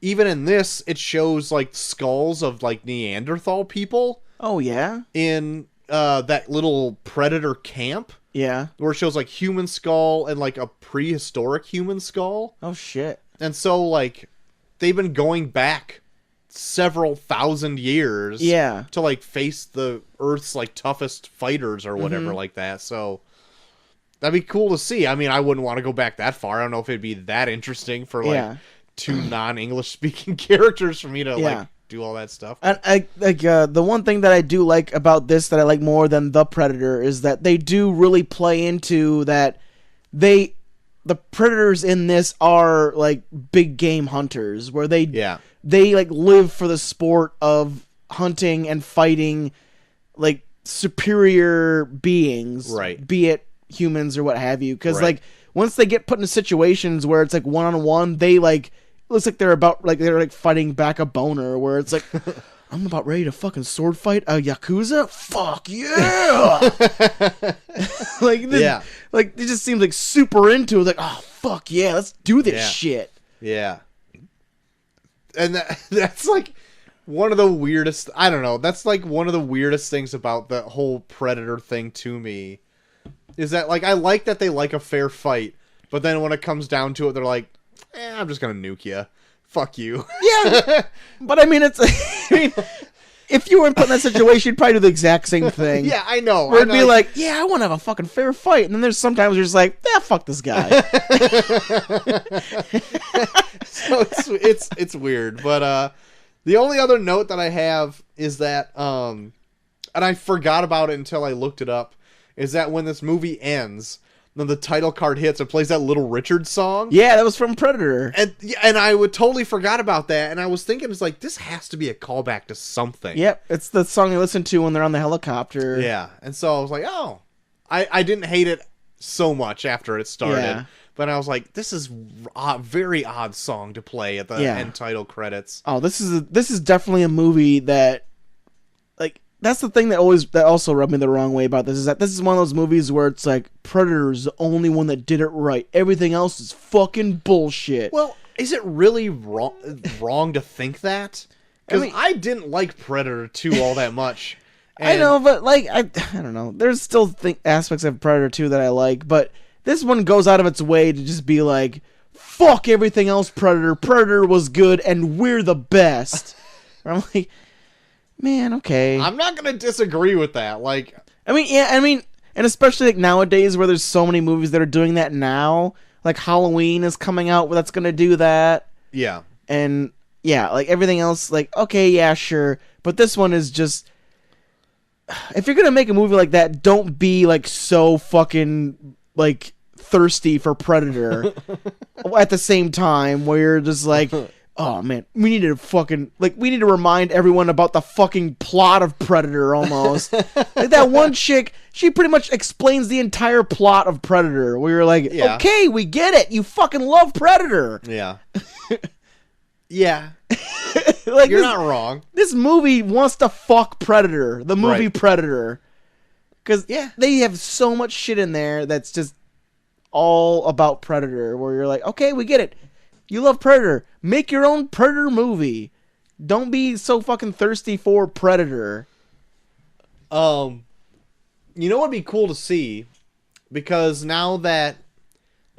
even in this it shows like skulls of like Neanderthal people. Oh yeah. In that little predator camp. Yeah. Where it shows like human skull and like a prehistoric human skull. Oh shit. And so like they've been going back several thousand years to like face the Earth's like toughest fighters or whatever like that. So that'd be cool to see. I mean, I wouldn't want to go back that far. I don't know if it'd be that interesting for like two non-English speaking characters for me to like do all that stuff. And I like the one thing that I do like about this that I like more than the Predator is that they do really play into that the predators in this are like big game hunters where they like live for the sport of hunting and fighting like superior beings, right? Be it humans or what have you, because like once they get put into situations where it's like one-on-one, they like looks like they're fighting back a boner where it's like I'm about ready to fucking sword fight a Yakuza? Fuck yeah! Like it just seems like super into it. Like, oh fuck yeah, let's do this shit. Yeah. And that's like one of the weirdest, I don't know, that's like one of the weirdest things about the whole Predator thing to me. Is that like I like that they like a fair fight, but then when it comes down to it, they're like, I'm just gonna nuke you. Fuck you. Yeah, but I mean, if you were put in that situation, you'd probably do the exact same thing. Yeah, I know. Where it'd be like, yeah, I want to have a fucking fair fight, and then there's sometimes you're just like, fuck this guy. So it's weird, but the only other note that I have is that, and I forgot about it until I looked it up, is that when this movie ends, then the title card hits and plays that Little Richard song. Yeah, that was from Predator. And I would totally forgot about that. And I was thinking, it's like, this has to be a callback to something. Yep, it's the song they listen to when they're on the helicopter. Yeah, and so I was like, oh. I didn't hate it so much after it started. Yeah. But I was like, this is a very odd song to play at the end title credits. Oh, this is definitely a movie that, like, that's the thing that also rubbed me the wrong way about this, is that this is one of those movies where it's like Predator's the only one that did it right. Everything else is fucking bullshit. Well, is it really wrong to think that? Because I didn't like Predator 2 all that much. I know, but like I don't know. There's still aspects of Predator 2 that I like, but this one goes out of its way to just be like, fuck everything else, Predator. Predator was good, and we're the best. I'm like, man, okay. I'm not gonna disagree with that. Like, and especially like nowadays where there's so many movies that are doing that now. Like Halloween is coming out that's gonna do that. Yeah. And yeah, like everything else, like, okay, yeah, sure. But this one is just, if you're gonna make a movie like that, don't be like so fucking like thirsty for Predator at the same time where you're just like, oh man, we need to remind everyone about the fucking plot of Predator almost. Like that one chick, she pretty much explains the entire plot of Predator where you're like, okay, we get it. You fucking love Predator. Yeah. Yeah. Like you're not wrong. This movie wants to fuck Predator, the movie Predator. Because they have so much shit in there that's just all about Predator where you're like, okay, we get it. You love Predator. Make your own Predator movie. Don't be so fucking thirsty for Predator. You know what'd be cool to see? Because now that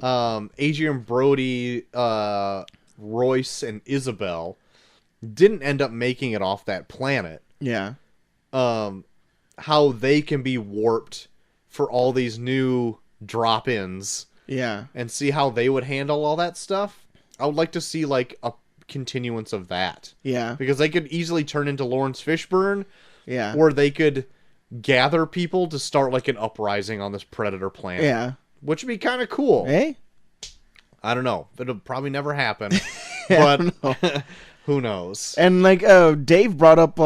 Adrian Brody, Royce, and Isabel didn't end up making it off that planet. Yeah. How they can be warped for all these new drop-ins. Yeah. And see how they would handle all that stuff. I would like to see, like, a continuance of that. Yeah. Because they could easily turn into Lawrence Fishburne. Yeah. Or they could gather people to start, like, an uprising on this Predator planet. Yeah. Which would be kind of cool. Hey? I don't know. It'll probably never happen. But who knows? And, like, Dave brought up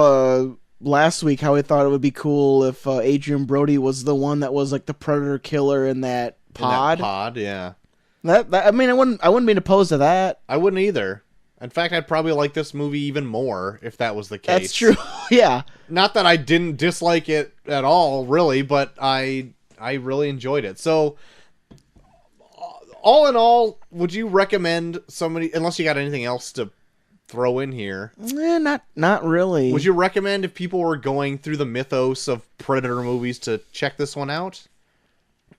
last week how he thought it would be cool if Adrian Brody was the one that was, like, the Predator killer in that pod. In that pod, yeah. That I mean, I wouldn't be opposed to that. I wouldn't either. In fact, I'd probably like this movie even more if that was the case. That's true. Yeah. Not that I didn't dislike it at all, really, but I really enjoyed it. So, all in all, would you recommend somebody, unless you got anything else to throw in here? Not really. Would you recommend if people were going through the mythos of Predator movies to check this one out?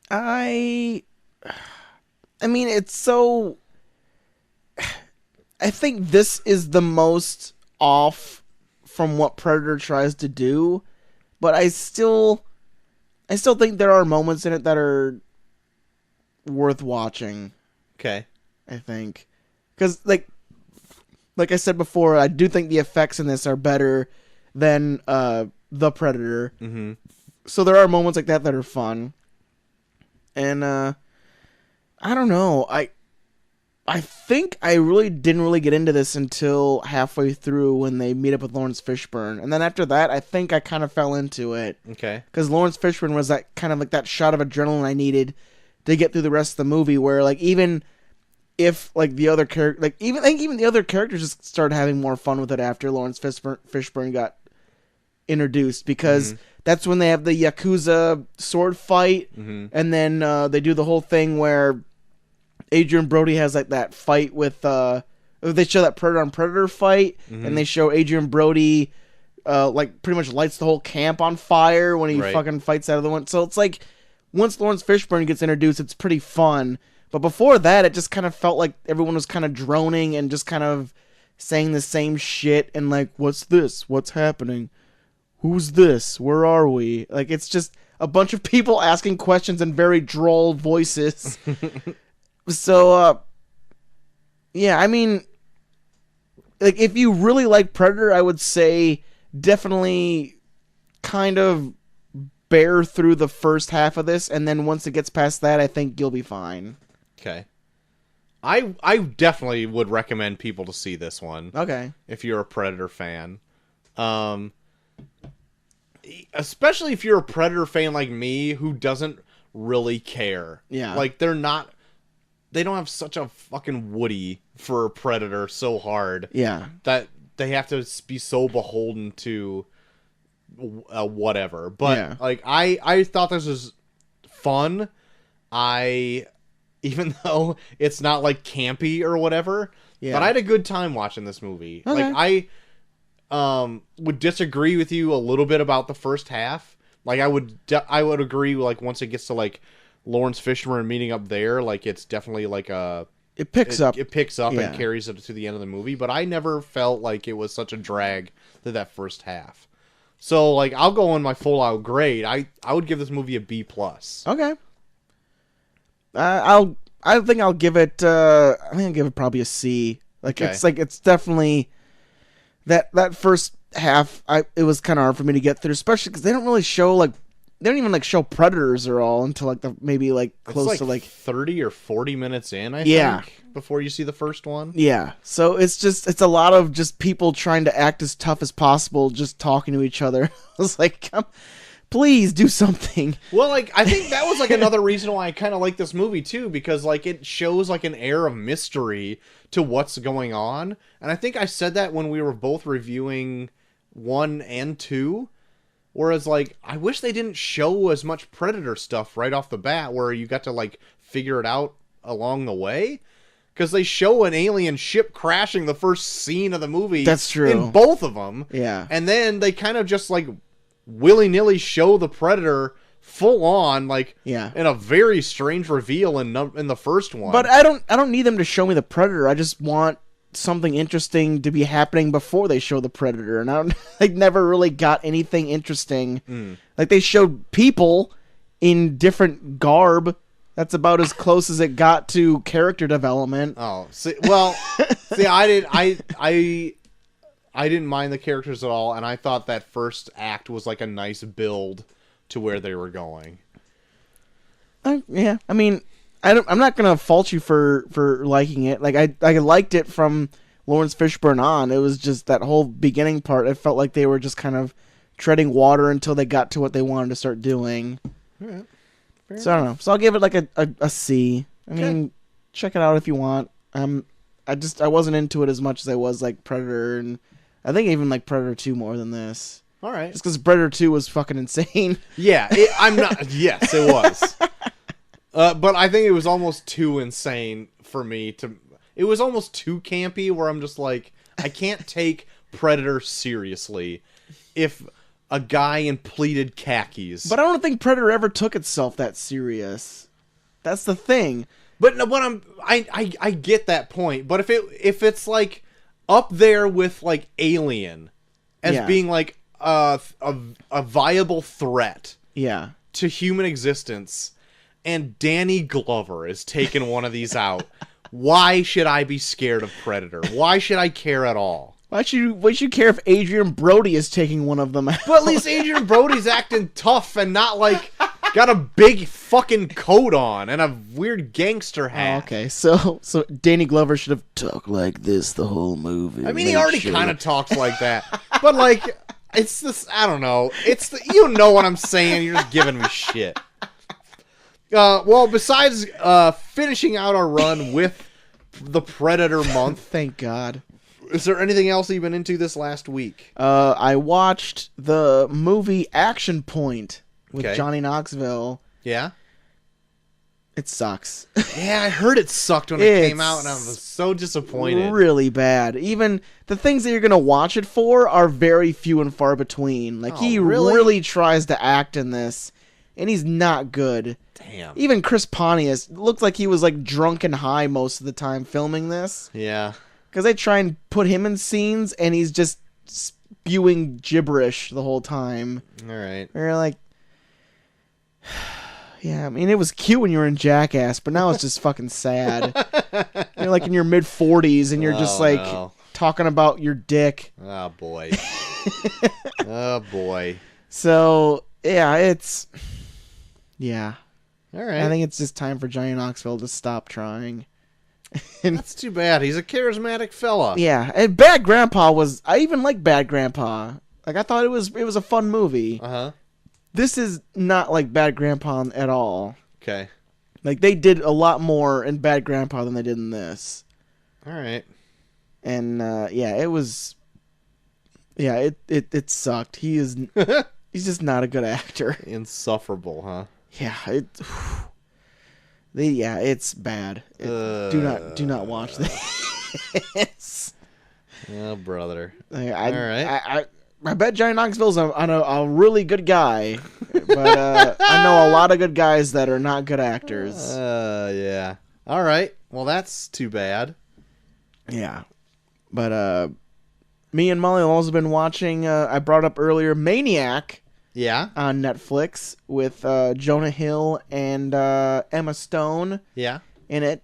I mean, it's so... I think this is the most off from what Predator tries to do, but I still think there are moments in it that are worth watching. Okay. I think. Because, like I said before, I do think the effects in this are better than The Predator. Mm-hmm. So there are moments like that are fun. And, I don't know. I think I really didn't really get into this until halfway through when they meet up with Lawrence Fishburne. And then after that, I think I kind of fell into it. Okay. Because Lawrence Fishburne was that kind of like that shot of adrenaline I needed to get through the rest of the movie where, like, even if, like, the other character... Like, I think even the other characters just started having more fun with it after Lawrence Fishburne got introduced. Because that's when they have the Yakuza sword fight. Mm-hmm. And then they do the whole thing where Adrian Brody has, like, that fight with... they show that Predator on Predator fight. Mm-hmm. And they show Adrian Brody, like, pretty much lights the whole camp on fire when he fucking fights out of the one. So it's like... Once Lawrence Fishburne gets introduced, it's pretty fun. But before that, it just kind of felt like everyone was kind of droning and just kind of saying the same shit and like, what's this? What's happening? Who's this? Where are we? Like, it's just a bunch of people asking questions in very droll voices. So, yeah, I mean, like, if you really like Predator, I would say definitely kind of bear through the first half of this, and then once it gets past that, I think you'll be fine. Okay. I definitely would recommend people to see this one. Okay. If you're a Predator fan. Especially if you're a Predator fan like me who doesn't really care. Yeah. Like, they don't have such a fucking Woody for Predator so hard. Yeah. That they have to be so beholden to whatever. But like I thought this was fun. Even though it's not like campy or whatever, but I had a good time watching this movie. Okay. Like I would disagree with you a little bit about the first half. Like I would agree, like once it gets to like Lawrence Fishburne meeting up there, like it's definitely like it picks up and carries it to the end of the movie. But I never felt like it was such a drag to that first half. So, like, I'll go on my full-out grade. I would give this movie a B+. Okay. I think I'll give it. I think I'll give it probably a C. Like it's definitely that first half, it was kind of hard for me to get through, especially because they don't really show they don't even show predators or all until maybe close to 30 or 40 minutes in, I think, before you see the first one. Yeah. So it's a lot of just people trying to act as tough as possible, just talking to each other. I was like, please do something. Well, I think that was another reason why I kind of like this movie too, because it shows an air of mystery to what's going on. And I think I said that when we were both reviewing 1 and 2. Whereas, I wish they didn't show as much Predator stuff right off the bat, where you got to, figure it out along the way. Because they show an alien ship crashing the first scene of the movie. That's true. In both of them. Yeah. And then they kind of just, willy-nilly show the Predator full on, in a very strange reveal in the first one. But I don't need them to show me the Predator. I just want something interesting to be happening before they show the Predator, and I never really got anything interesting. They showed people in different garb. That's about as close as it got to character development. Oh, see, I didn't mind the characters at all, and I thought that first act was a nice build to where they were going. Yeah, I mean, I'm not gonna fault you for liking it. I liked it from Lawrence Fishburne on. It was just that whole beginning part. It felt like they were just kind of treading water until they got to what they wanted to start doing. Right. So I don't know. So I'll give it a C. I mean, check it out if you want. I wasn't into it as much as I was Predator, and I think even Predator 2 more than this. All right. Just because Predator 2 was fucking insane. Yeah, I'm not. Yes, it was. But I think it was almost too insane for me to. It was almost too campy, where I'm just I can't take Predator seriously if a guy in pleated khakis. But I don't think Predator ever took itself that serious. That's the thing. But no, I get that point. But if it's up there with Alien as being a viable threat, to human existence, and Danny Glover is taking one of these out, why should I be scared of Predator? Why should I care at all? Why should you care if Adrian Brody is taking one of them out? But at least Adrian Brody's acting tough and not got a big fucking coat on and a weird gangster hat. Oh, okay, so Danny Glover should have talked like this the whole movie. I mean, he already kind of talks like that, but it's this. I don't know. You know what I'm saying. You're just giving me shit. Well, besides finishing out our run with the Predator month, thank God. Is there anything else you've been into this last week? I watched the movie Action Point with Johnny Knoxville. Yeah? It sucks. Yeah, I heard it sucked when it came out, and I was so disappointed. Really bad. Even the things that you're going to watch it for are very few and far between. He really tries to act in this, and he's not good. Damn. Even Chris Pontius looked like he was drunk and high most of the time filming this. Yeah. Because they try and put him in scenes, and he's just spewing gibberish the whole time. All right. You're yeah, I mean, it was cute when you were in Jackass, but now it's just fucking sad. You're in your mid-40s, and you're just talking about your dick. Oh, boy. Oh, boy. So, yeah, it's... Yeah. All right. I think it's just time for Johnny Knoxville to stop trying. That's too bad. He's a charismatic fella. Yeah, and Bad Grandpa was... I even like Bad Grandpa. I thought it was a fun movie. Uh-huh. This is not like Bad Grandpa at all. Okay. They did a lot more in Bad Grandpa than they did in this. All right. And, it was... Yeah, it sucked. He's just not a good actor. Insufferable, huh? Yeah, it's bad. Do not watch this. Oh, brother. All right. I bet Johnny Knoxville's a really good guy, but I know a lot of good guys that are not good actors. Yeah. All right. Well, that's too bad. Yeah, but me and Molly have also been watching. I brought up earlier Maniac. Yeah. On Netflix with Jonah Hill and Emma Stone. Yeah. In it.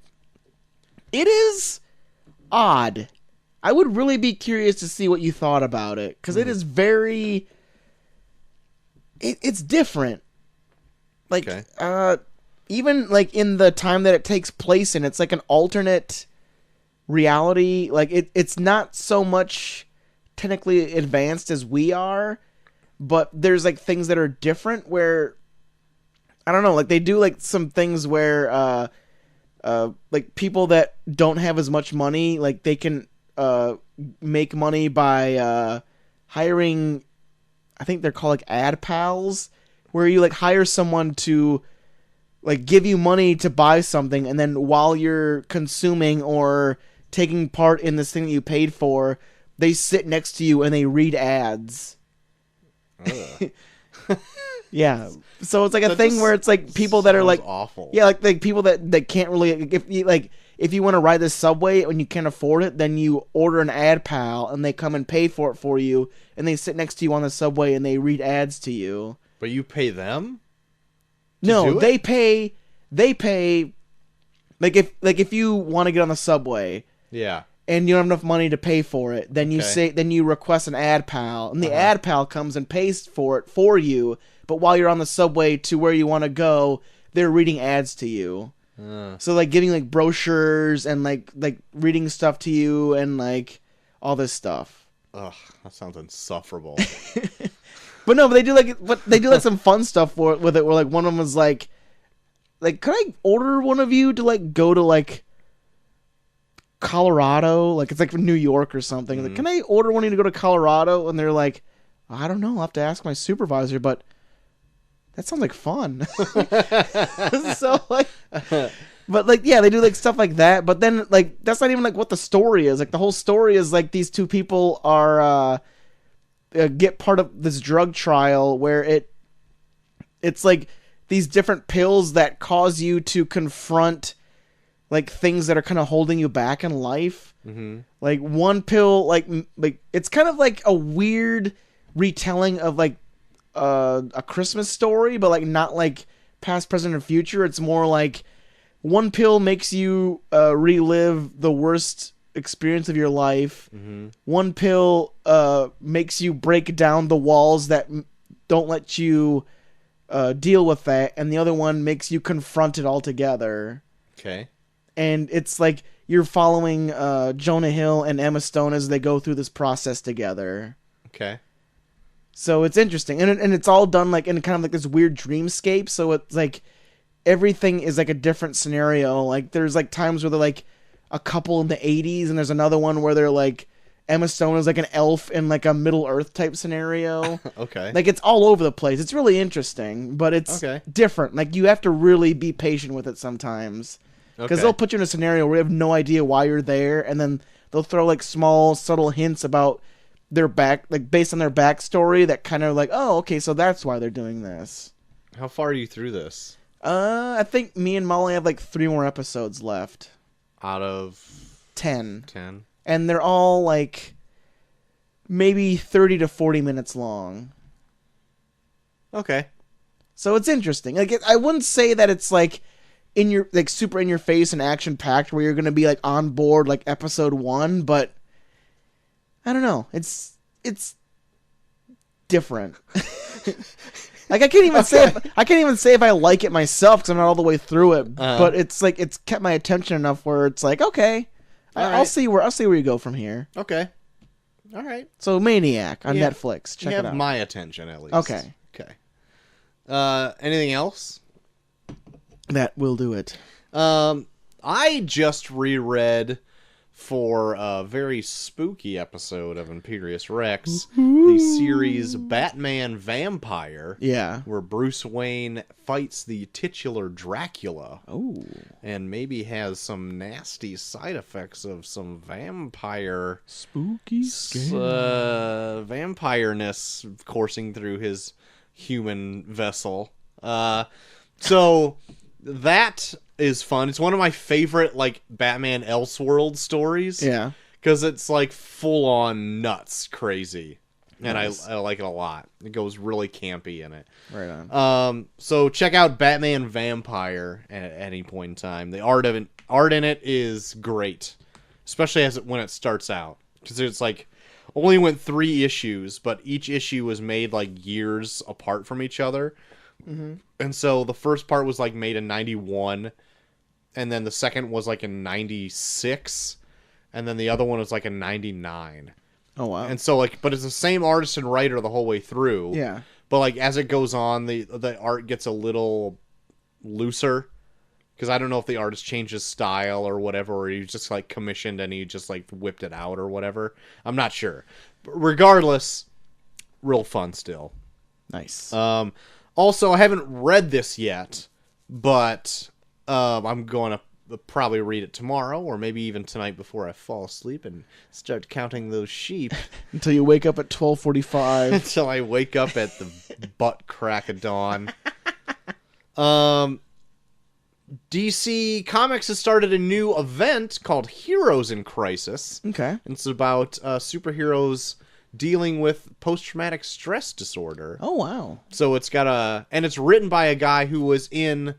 It is odd. I would really be curious to see what you thought about it, because it is very... It's different. Like, even, like, in the time that it takes place in, it's like an alternate reality. Like, it's not so much technically advanced as we are, but there's, like, things that are different where... I don't know, like, they do, like, some things where, like, people that don't have as much money, like, they can, make money by, hiring, I think they're called, like, ad pals, where you, like, hire someone to, like, give you money to buy something, and then while you're consuming or taking part in this thing that you paid for, they sit next to you and they read ads. Yeah, so it's like a thing where it's like people that are like awful. Yeah, like people that can't really, if you want to ride the subway and you can't afford it, then you order an ad pal and they come and pay for it for you, and they sit next to you on the subway and they read ads to you. But you pay them? No, they pay. Like if you want to get on the subway, yeah, and you don't have enough money to pay for it, then you request an ad pal, and the ad pal comes and pays for it for you. But while you're on the subway to where you want to go, they're reading ads to you. So like giving like brochures and like reading stuff to you and like all this stuff. Ugh, that sounds insufferable. But no, but they do like some fun stuff with it. Where like one of them was like, could I order one of you to like go to like Colorado? Like it's like New York or something. Like, can I order one of you to go to Colorado? And they're like, I don't know. I'll have to ask my supervisor, but that sounds like fun. So like, but like, yeah, they do like stuff like that. But then like, that's not even like what the story is. Like the whole story is like these two people are get part of this drug trial where it's like these different pills that cause you to confront like things that are kind of holding you back in life. Mm-hmm. Like one pill, like it's kind of like a weird retelling of like a Christmas story, but like not like past, present, and future. It's more like one pill makes you relive the worst experience of your life. Mm-hmm. One pill makes you break down the walls that don't let you deal with that, and the other one makes you confront it altogether. Okay. And it's like you're following Jonah Hill and Emma Stone as they go through this process together. Okay. So it's interesting, and it's all done like in kind of like this weird dreamscape. So it's like everything is like a different scenario. Like there's like times where they're like a couple in the 80s, and there's another one where they're like Emma Stone is like an elf in like a Middle Earth type scenario. Okay. Like it's all over the place. It's really interesting, but it's different. Like you have to really be patient with it sometimes, because they'll put you in a scenario where you have no idea why you're there, and then they'll throw like small subtle hints about their back, like based on their backstory, that kind of like, oh, okay, so that's why they're doing this. How far are you through this? I think me and Molly have like 3 more episodes left. Out of 10. 10. And they're all like maybe 30 to 40 minutes long. Okay. So it's interesting. Like I wouldn't say that it's like in your like super in your face and action packed where you're going to be like on board like episode 1, but I don't know. It's different. Like I can't even say if I like it myself because I'm not all the way through it. But it's like it's kept my attention enough where it's like, okay, I'll see where you go from here. Okay, all right. So Maniac on Netflix. Check it out. My attention at least. Okay. Anything else? That will do it. I just reread for a very spooky episode of Imperious Rex, the series Batman Vampire. Yeah. Where Bruce Wayne fights the titular Dracula. Oh. And maybe has some nasty side effects of some vampire... Spooky vampireness coursing through his human vessel. So that is fun. It's one of my favorite like Batman Elseworld stories. Yeah. Because it's like full on nuts crazy. And nice. I like it a lot. It goes really campy in it. Right on. So check out Batman Vampire at any point in time. The art in it is great. Especially when it starts out. because it's like only went 3 issues, but each issue was made like years apart from each other. Mm-hmm. And so the first part was like made in 91, and then the second was like in 96, and then the other one was like in 99. Oh wow. And so like, but it's the same artist and writer the whole way through. Yeah. But like as it goes on, the art gets a little looser, because I don't know if the artist changed his style or whatever, or he just like commissioned and he just like whipped it out or whatever. I'm not sure. But regardless, real fun still. Nice. Also, I haven't read this yet, but I'm going to probably read it tomorrow, or maybe even tonight before I fall asleep and start counting those sheep. Until you wake up at 12:45. Until I wake up at the butt crack of dawn. DC Comics has started a new event called Heroes in Crisis. Okay. It's about superheroes dealing with post-traumatic stress disorder. Oh, wow. So it's got and it's written by a guy who was in,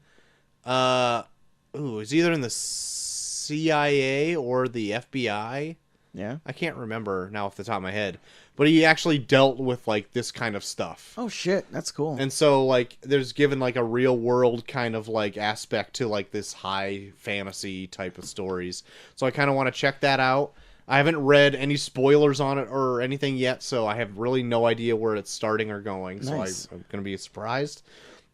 he's either in the CIA or the FBI. Yeah. I can't remember now off the top of my head, but he actually dealt with like this kind of stuff. Oh shit, that's cool. And so like there's given like a real world kind of like aspect to like this high fantasy type of stories. So I kind of want to check that out. I haven't read any spoilers on it or anything yet, so I have really no idea where it's starting or going. Nice. So I'm going to be surprised.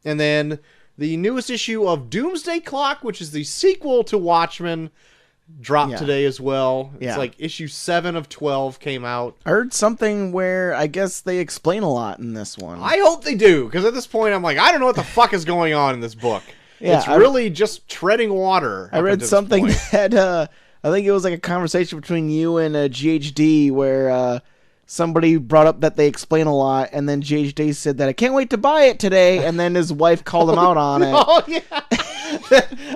And then the newest issue of Doomsday Clock, which is the sequel to Watchmen, dropped today as well. It's like issue 7 of 12 came out. I heard something where I guess they explain a lot in this one. I hope they do, because at this point I'm like, I don't know what the fuck is going on in this book. Yeah, it's really just treading water. I read something that I think it was like a conversation between you and GHD where somebody brought up that they explain a lot, and then GHD said that I can't wait to buy it today, and then his wife called him out on it. Oh yeah,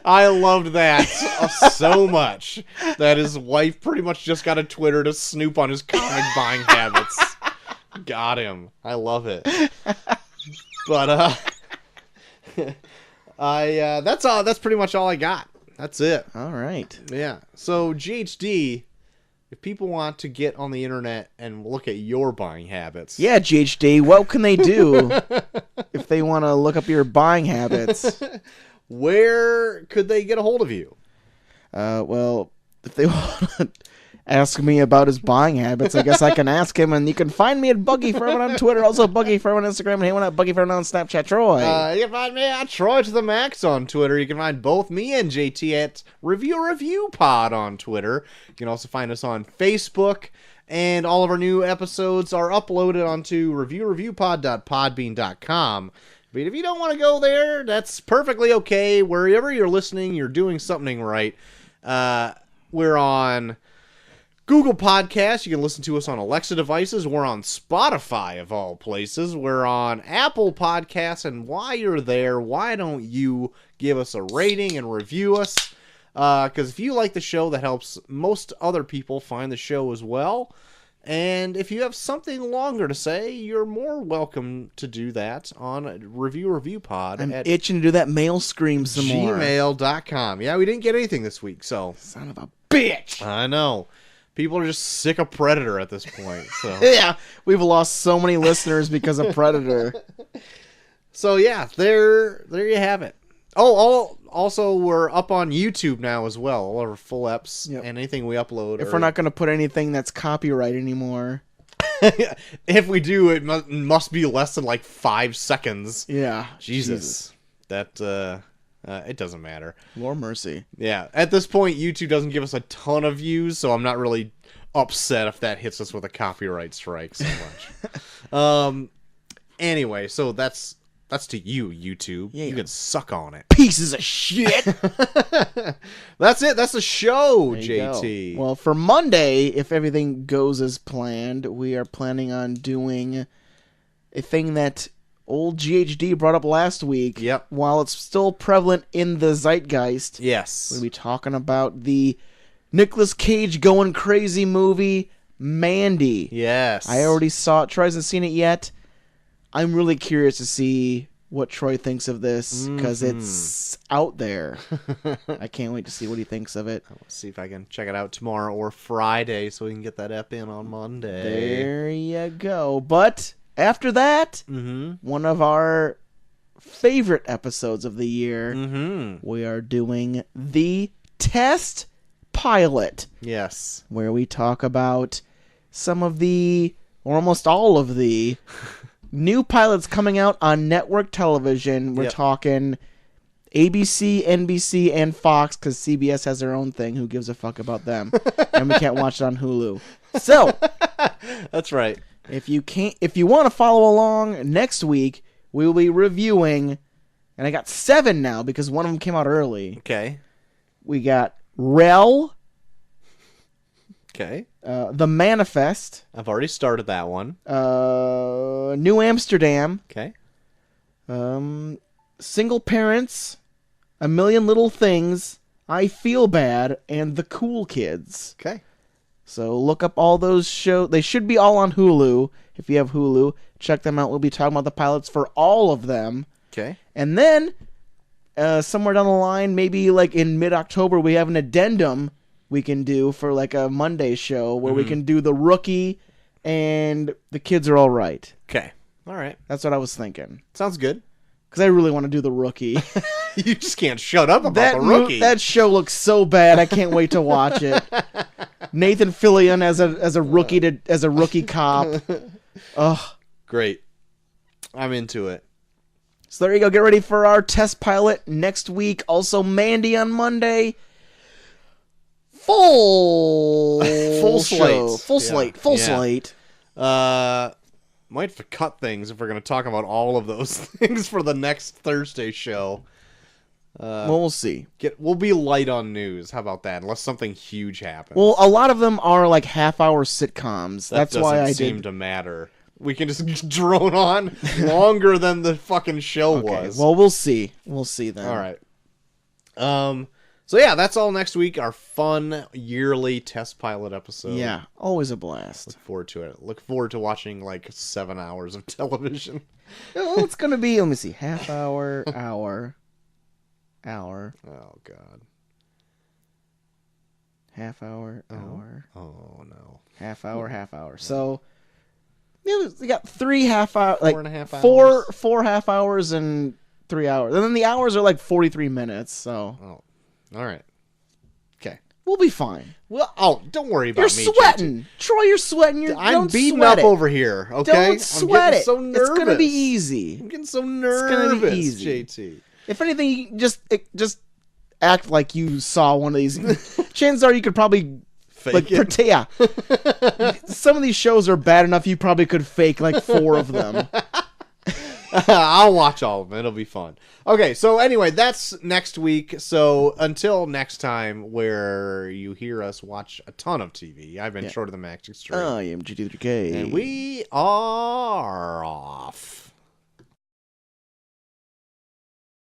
I loved that so much that his wife pretty much just got a Twitter to snoop on his comic buying habits. Got him. I love it. But that's all. That's pretty much all I got. That's it. All right. Yeah. So GHD, if people want to get on the internet and look at your buying habits. Yeah, GHD, what can they do if they want to look up your buying habits? Where could they get a hold of you? Well, if they want to ask me about his buying habits, I guess I can ask him, and you can find me at Buggy Forever on Twitter, also Buggy Forever on Instagram, and anyone at Buggy Forever on Snapchat. Troy. You can find me at Troy to the Max on Twitter. You can find both me and JT at Review Pod on Twitter. You can also find us on Facebook, and all of our new episodes are uploaded onto reviewpod.podbean.com. But if you don't want to go there, that's perfectly okay. Wherever you're listening, you're doing something right. We're on Google Podcasts. You can listen to us on Alexa devices. We're on Spotify, of all places. We're on Apple Podcasts. And while you're there, why don't you give us a rating and review us? Because if you like the show, that helps most other people find the show as well. And if you have something longer to say, you're more welcome to do that on Review Pod. I'm itching to do that mail scream some more. gmail.com. Yeah, we didn't get anything this week, so. Son of a bitch. I know. People are just sick of Predator at this point. So yeah, we've lost so many listeners because of Predator. So yeah, there you have it. Oh, also we're up on YouTube now as well. All our full eps and anything we upload. If we're not going to put anything that's copyright anymore. If we do, it must be less than like 5 seconds. Yeah. Jesus. That it doesn't matter. Lord mercy. Yeah. At this point, YouTube doesn't give us a ton of views, so I'm not really upset if that hits us with a copyright strike so much. Anyway, so that's to you, YouTube. Yeah, you can suck on it. Pieces of shit. That's it. That's the show, JT. Well, for Monday, if everything goes as planned, we are planning on doing a thing that old GHD brought up last week. Yep. While it's still prevalent in the zeitgeist. Yes. We'll be talking about the Nicolas Cage going crazy movie, Mandy. Yes. I already saw it. Troy hasn't seen it yet. I'm really curious to see what Troy thinks of this because it's out there. I can't wait to see what he thinks of it. Let's see if I can check it out tomorrow or Friday so we can get that ep in on Monday. There you go. But after that, one of our favorite episodes of the year, we are doing the test pilot. Yes. Where we talk about some of the, or almost all of the, new pilots coming out on network television. We're talking ABC, NBC, and Fox, because CBS has their own thing. Who gives a fuck about them? And we can't watch it on Hulu. So, that's right. If you want to follow along next week, we will be reviewing, and I got 7 now because one of them came out early. Okay. We got Rel. Okay. The Manifest. I've already started that one. New Amsterdam. Okay. Single Parents. A Million Little Things. I Feel Bad. And The Cool Kids. Okay. So look up all those shows. They should be all on Hulu. If you have Hulu, check them out. We'll be talking about the pilots for all of them. Okay. And then, somewhere down the line, maybe like in mid-October, we have an addendum we can do for like a Monday show where we can do The Rookie and The Kids Are All Right. Okay. All right. That's what I was thinking. Sounds good. Because I really want to do The Rookie. You just can't shut up about The Rookie. That show looks so bad. I can't wait to watch it. Nathan Fillion as a rookie cop. Ugh. Great. I'm into it. So there you go. Get ready for our test pilot next week. Also, Mandy on Monday. Full slate. Full slate. Might have to cut things if we're going to talk about all of those things for the next Thursday show. Well, we'll see. We'll be light on news. How about that? Unless something huge happens. Well, a lot of them are like half-hour sitcoms. That's why I doesn't seem to matter. We can just drone on longer than the fucking show was. Well, we'll see. We'll see then. All right. So yeah, that's all next week. Our fun yearly test pilot episode. Yeah, always a blast. Look forward to it. Look forward to watching like 7 hours of television. Well, it's gonna be. Let me see. Half hour, hour. Oh god. Half hour, hour. Oh no. Half hour. So we got 3 half hours, like 4.5 hours. four half hours and 3 hours, and then the hours are like 43 minutes. So. Oh. All right. Okay. We'll be fine. Well, don't worry about me. You're sweating. Troy, you're sweating. I'm beating up over here, okay? Don't sweat it. So nervous. It's going to be easy. I'm getting so nervous, it's going to be easy. JT. If anything, you just act like you saw one of these. Chances are you could probably fake it. Yeah. Some of these shows are bad enough you probably could fake like 4 of them. I'll watch all of them. It'll be fun. Okay, so anyway, that's next week. So until next time, where you hear us watch a ton of TV, I've been Short of the Max Extreme. I am GT3K. And we are off.